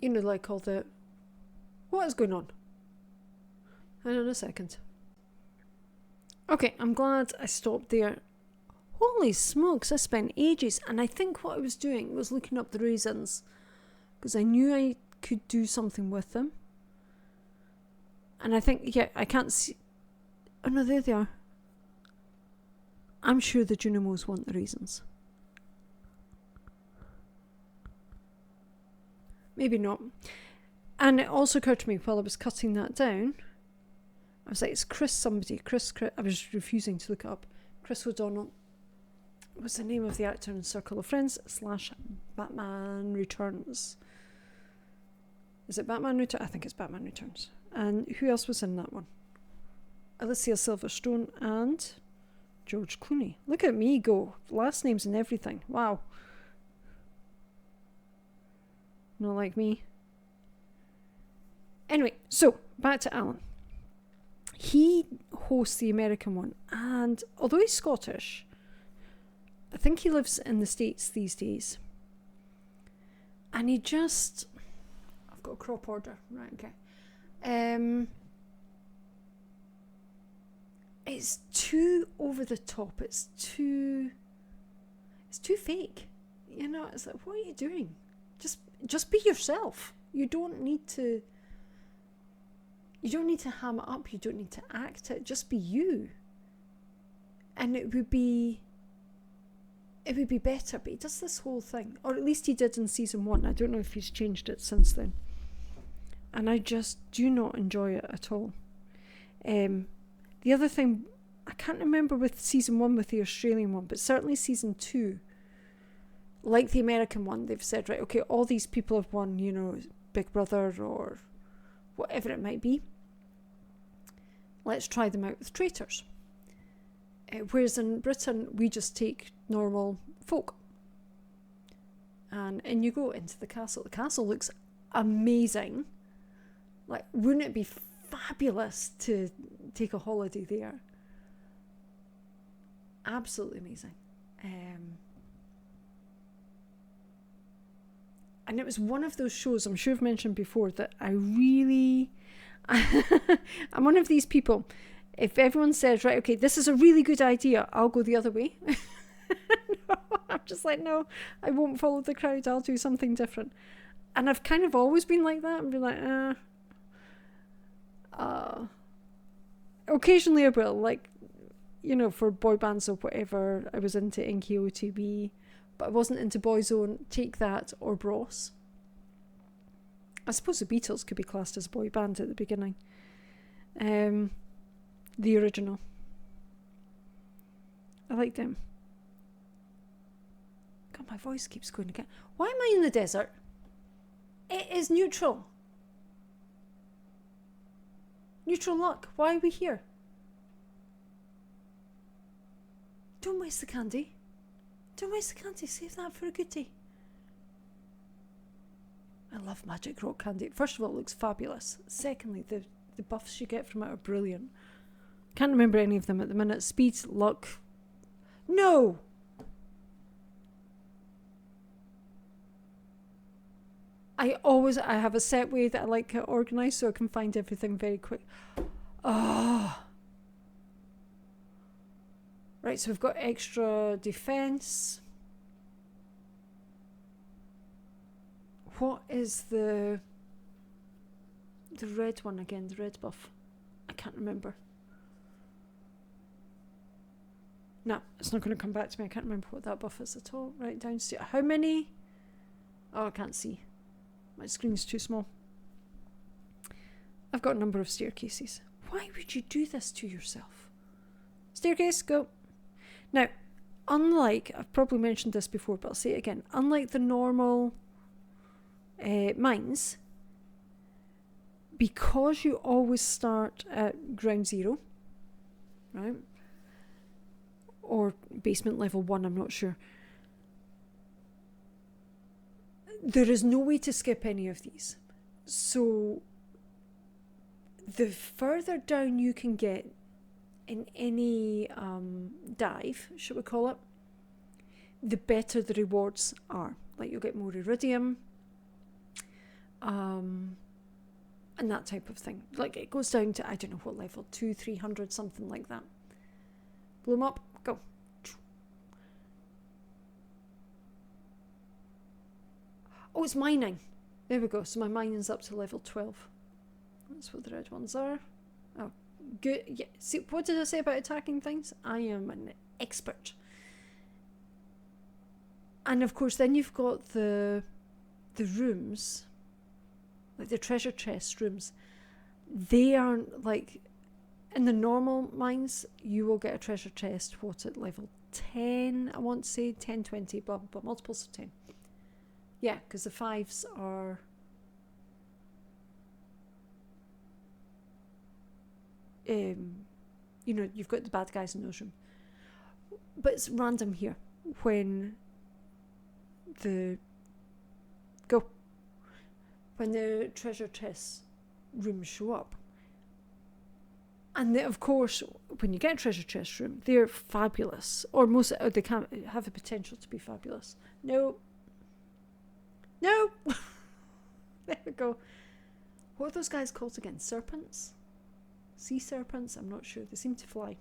like all the... What is going on? Hang on a second. Okay, I'm glad I stopped there. Holy smokes, I spent ages, and I think what I was doing was looking up the raisins, because I knew I could do something with them. And I think, I can't see... Oh no, there they are. I'm sure the Junimos want the raisins. Maybe not. And it also occurred to me while I was cutting that down, I was like, it's Chris somebody. Chris, I was refusing to look it up. Chris O'Donnell was the name of the actor in Circle of Friends / Batman Returns. Is it Batman Returns? I think it's Batman Returns. And who else was in that one? Alicia Silverstone and George Clooney. Look at me go. Last names and everything. Wow. Not like me. Anyway, so back to Alan. He hosts the American one, and although he's Scottish, I think he lives in the States these days. And I've got a crop order, right, okay. it's too over the top. It's too fake. You know, it's like, what are you doing? Just be yourself. You don't need to ham it up. You don't need to act it. Just be you. And it would be better. But he does this whole thing, or at least he did in season 1. I don't know if he's changed it since then. And I just do not enjoy it at all. The other thing, I can't remember with season 1 with the Australian one, but certainly season 2, like the American one, they've said, right, okay, all these people have won, you know, Big Brother or whatever it might be. Let's try them out with Traitors. Whereas in Britain, we just take normal folk. And in you go into the castle. The castle looks amazing. Like, wouldn't it be fabulous to take a holiday there? Absolutely amazing. And it was one of those shows, I'm sure I've mentioned before, that I really... I'm one of these people. If everyone says, right, okay, this is a really good idea, I'll go the other way. No, I'm just like, no, I won't follow the crowd. I'll do something different. And I've kind of always been like that. And be like, occasionally I will, like, you know, for boy bands or whatever, I was into NKOTB, but I wasn't into Boyzone, Take That, or Bros. I suppose the Beatles could be classed as a boy band at the beginning. The original. I like them. God, my voice keeps going again. Why am I in the desert? It is neutral. Neutral luck. Why are we here? Don't waste the candy. Don't waste the candy. Save that for a good day. I love Magic Rock candy. First of all, it looks fabulous. Secondly, the buffs you get from it are brilliant. Can't remember any of them at the minute. Speed, luck. No! I have a set way that I like it organised so I can find everything very quick. Oh. Right, so we've got extra defence. What is the red one again? The red buff? I can't remember. No, it's not going to come back to me. I can't remember what that buff is at all. Right, downstairs. How many? Oh, I can't see. My screen's too small. I've got a number of staircases. Why would you do this to yourself? Staircase, go. Now, unlike, I've probably mentioned this before, but I'll say it again. Unlike the normal mines, because you always start at ground zero, right? Or basement level 1, I'm not sure. There is no way to skip any of these. So the further down you can get in any dive, should we call it, the better the rewards are. Like, you'll get more iridium, and that type of thing. Like, it goes down to, I don't know what level, 200, 300, something like that. Blow them up, go. Oh, it's mining. There we go. So my mining's up to level 12. That's what the red ones are. Oh, good. Yeah. See, what did I say about attacking things? I am an expert. And of course, then you've got the rooms, like the treasure chest rooms. They aren't like in the normal mines. You will get a treasure chest. What, at level 10? I want to say 10, 20, blah blah blah, multiples of 10. Yeah, because the 5s are... you know, you've got the bad guys in those rooms. But it's random here when the treasure chest rooms show up. And then, of course, when you get a treasure chest room, they're fabulous. Or most, they can have the potential to be fabulous. No. There we go. What are those guys called again? Serpents? Sea serpents? I'm not sure. They seem to fly.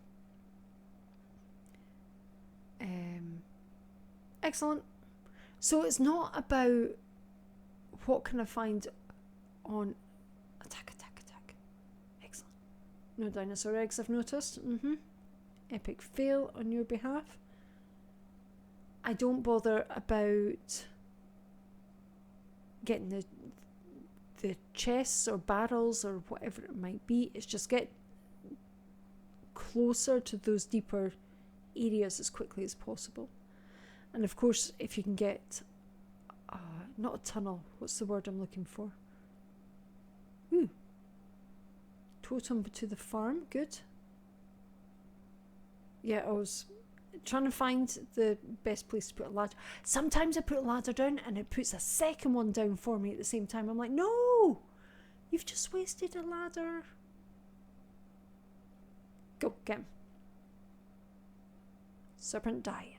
Excellent. So it's not about what can I find on attack. Excellent. No dinosaur eggs, I've noticed. Epic fail on your behalf. I don't bother about getting the chests or barrels or whatever it might be. It's just get closer to those deeper areas as quickly as possible. And of course, if you can get not a tunnel, what's the word I'm looking for? Totem to the farm, good. Yeah, I was trying to find the best place to put a ladder. Sometimes I put a ladder down and it puts a second one down for me at the same time. I'm like, no, you've just wasted a ladder. Go, get him. Serpent die.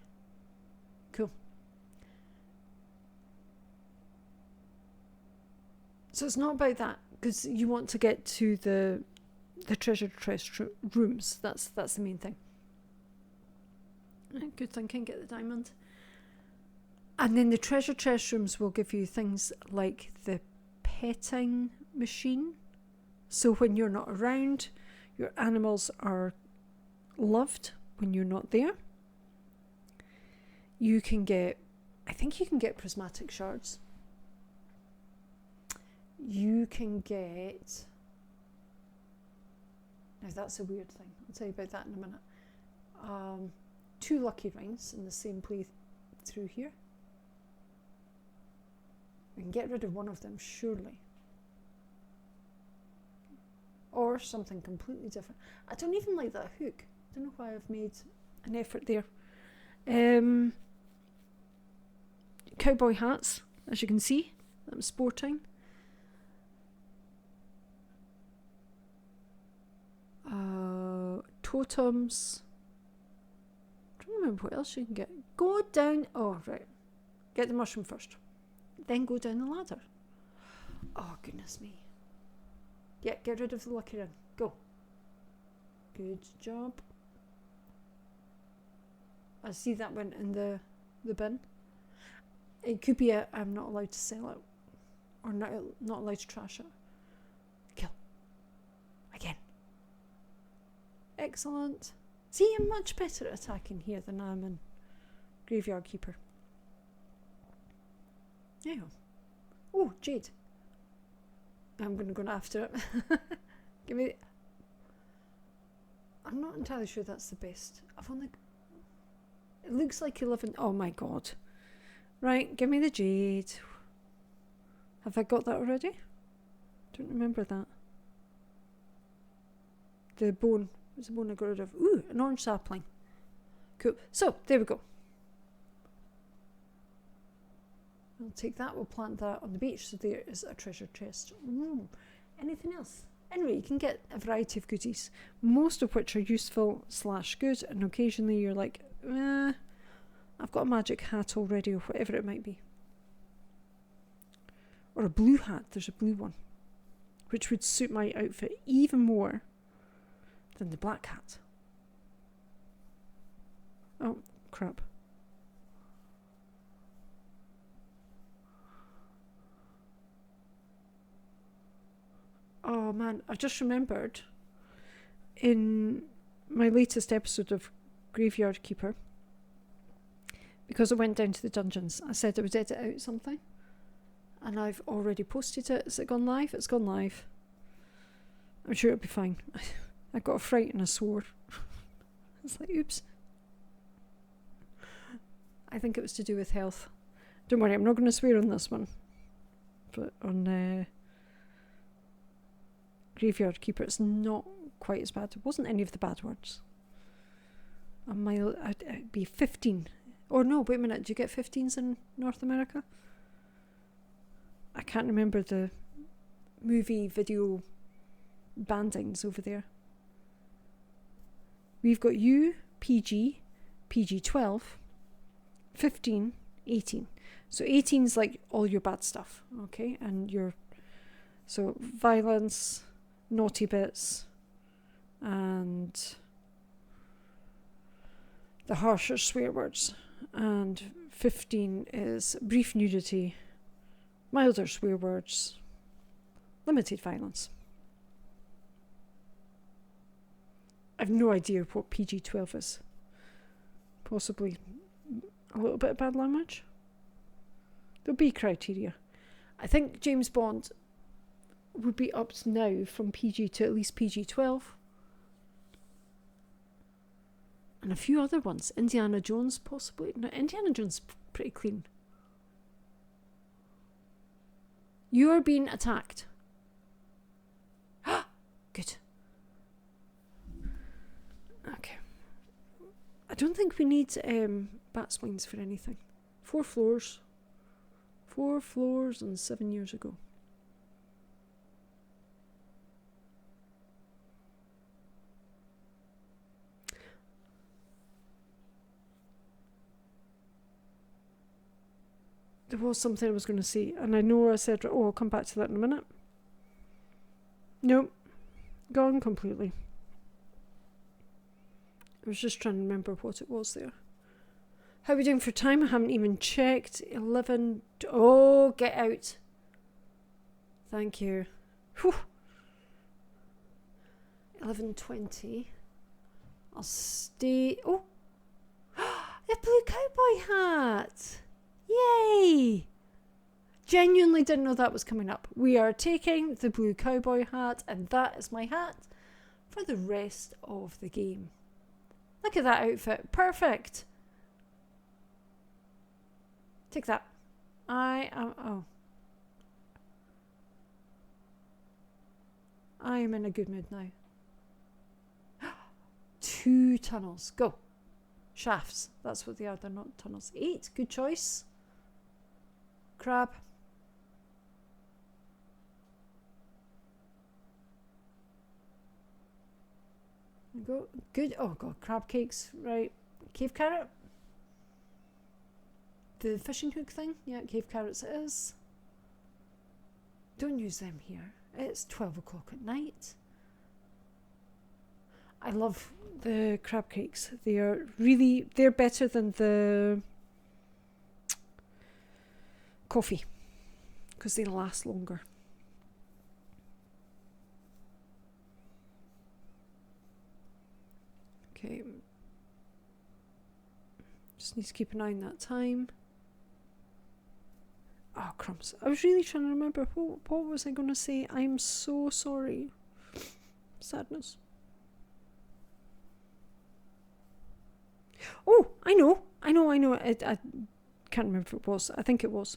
Cool. So it's not about that, because you want to get to the treasure chest rooms. That's the main thing. Good thinking, get the diamond. And then the treasure chest rooms will give you things like the petting machine. So when you're not around, your animals are loved when you're not there. You can get, I think you can get prismatic shards. You can get, now that's a weird thing, I'll tell you about that in a minute. 2 lucky rings in the same play through here. We can get rid of one of them, surely. Or something completely different. I don't even like that hook. I don't know why I've made an effort there. Cowboy hats, as you can see, I'm sporting. Totems. I don't remember what else you can get. Go down. Oh, right. Get the mushroom first. Then go down the ladder. Oh, goodness me. Yeah, get rid of the lucky ring. Go. Good job. I see that went in the bin. It could be I'm not allowed to sell it. Or not allowed to trash it. Kill. Again. Excellent. See, I'm much better at attacking here than I am in Graveyard Keeper. There you go. Oh, jade. I'm going to go after it. Give me... I'm not entirely sure that's the best. I've only... It looks like 11... Oh my god. Right, give me the jade. Have I got that already? Don't remember that. The bone. What's the bone I got rid of? Ooh, an orange sapling. Cool. So, there we go. We'll take that, we'll plant that on the beach. So there is a treasure chest. Anything else? Anyway, you can get a variety of goodies, most of which are useful / good, and occasionally you're like, I've got a magic hat already, or whatever it might be. Or a blue hat, there's a blue one, which would suit my outfit even more than the black hat. Oh, crap. Oh man, I just remembered in my latest episode of Graveyard Keeper, because I went down to the dungeons, I said I would edit out something, and I've already posted it. Has it gone live? It's gone live. I'm sure it'll be fine. I got a fright and a swore. It's like, oops. I think it was to do with health. Don't worry, I'm not going to swear on this one. But on Graveyard Keeper, it's not quite as bad. It wasn't any of the bad words. I'd be 15. Or no, wait a minute, do you get 15s in North America? I can't remember the movie video bandings over there. We've got U, PG, PG-12, 15, 18. So 18 is like all your bad stuff, okay? And so violence, naughty bits, and the harsher swear words. And 15 is brief nudity, milder swear words, limited violence. I've no idea what PG-12 is. Possibly a little bit of bad language. There'll be criteria. I think James Bond would be upped now from PG to at least PG-12. And a few other ones. Indiana Jones, possibly. No, Indiana Jones pretty clean. You are being attacked. Good. Okay. I don't think we need bat spines for anything. 4 floors. 4 floors and 7 years ago. There was something I was going to say, and I know I said, oh, I'll come back to that in a minute. Nope. Gone completely. I was just trying to remember what it was there. How are we doing for time? I haven't even checked. 11. Oh, get out. Thank you. Whew. 11:20. I'll stay. Oh, the blue cowboy hat. Yay! Genuinely didn't know that was coming up. We are taking the blue cowboy hat, and that is my hat for the rest of the game. Look at that outfit. Perfect. Take that. I am in a good mood now. 2 tunnels. Go. Shafts. That's what they are. They're not tunnels. 8. Good choice. Crab. Go. Good. Oh god, crab cakes. Right. Cave carrot. The fishing hook thing. Yeah, cave carrots it is. Don't use them here. It's 12 o'clock at night. I love the crab cakes. They're better than the coffee because they last longer. Okay. Just need to keep an eye on that time. Oh, crumbs. I was really trying to remember. What was I going to say? I'm so sorry. Sadness. Oh, I know. I can't remember if it was. I think it was.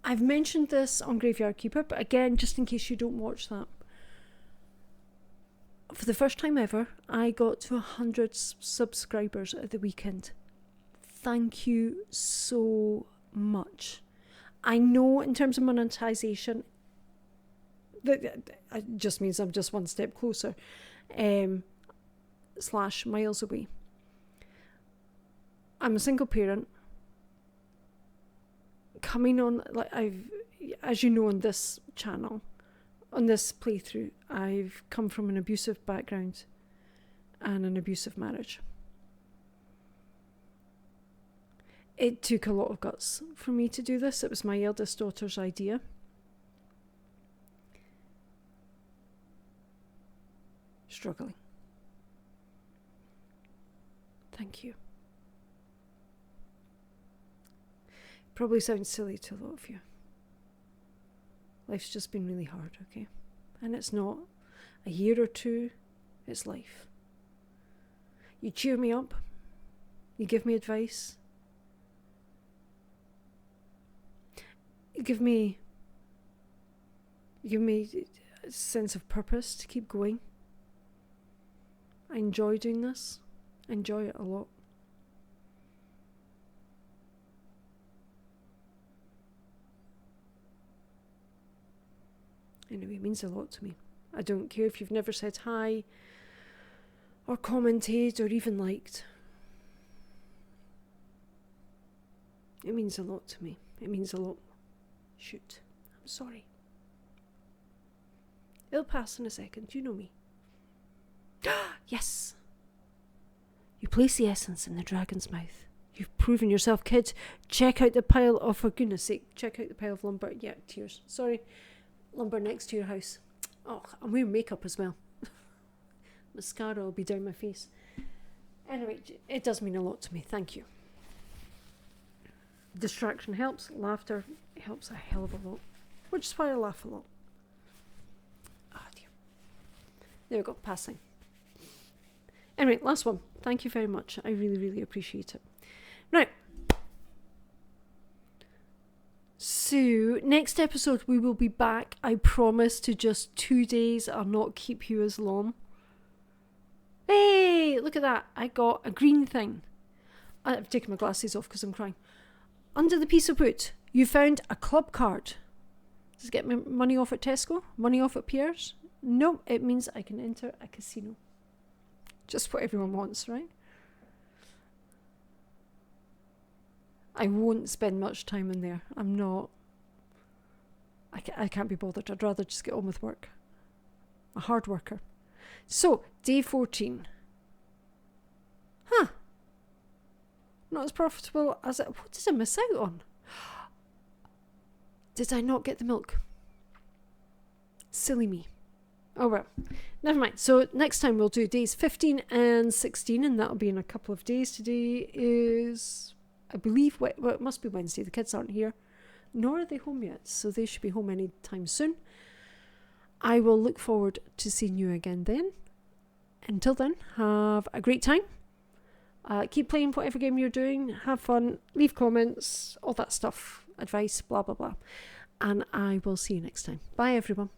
I've mentioned this on Graveyard Keeper, but again, just in case you don't watch that. For the first time ever, I got to 100 subscribers at the weekend. Thank you so much. I know in terms of monetization, that it just means I'm just one step closer, / miles away. I'm a single parent. Coming on, as you know, on this channel, on this playthrough, I've come from an abusive background and an abusive marriage. It took a lot of guts for me to do this. It was my eldest daughter's idea. Struggling. Thank you. Probably sounds silly to a lot of you. Life's just been really hard, okay? And it's not a year or 2, it's life. You cheer me up, you give me advice, you give me a sense of purpose to keep going. I enjoy doing this. I enjoy it a lot. Anyway, it means a lot to me. I don't care if you've never said hi or commented or even liked. It means a lot to me. It means a lot. Shoot, I'm sorry. It'll pass in a second. You know me. Yes! You Place the essence in the dragon's mouth. You've proven yourself, kid. Check out the pile of, for goodness sake, check out the pile of lumber. Yeah, tears. Sorry. Lumber next to your house. Oh, I'm wearing makeup as well. Mascara will be down my face. Anyway, it does mean a lot to me. Thank you. Distraction helps. Laughter helps a hell of a lot. Which is why I laugh a lot. Ah, dear. There we go. Passing. Anyway, last one. Thank you very much. I really, really appreciate it. Right. So, next episode we will be back, I promise, to just 2 days. I'll not keep you as long. Hey, look at that. I got a green thing. I've taken my glasses off because I'm crying. Under the piece of wood, you found a club card. Does it get me money off at Tesco? Money off at Pierre's? No, it means I can enter a casino. Just what everyone wants, right? I won't spend much time in there. I'm not. I can't be bothered. I'd rather just get on with work. A hard worker. So, day 14. Huh. Not as profitable as it. What did I miss out on? Did I not get the milk? Silly me. Oh well, never mind. So next time we'll do days 15 and 16, and that'll be in a couple of days. Today is, I believe, well, it must be Wednesday. The kids aren't here, nor are they home yet, so they should be home any time soon. I will look forward to seeing you again then. Until then, have a great time. Keep playing whatever game you're doing. Have fun. Leave comments. All that stuff. Advice. Blah, blah, blah. And I will see you next time. Bye, everyone.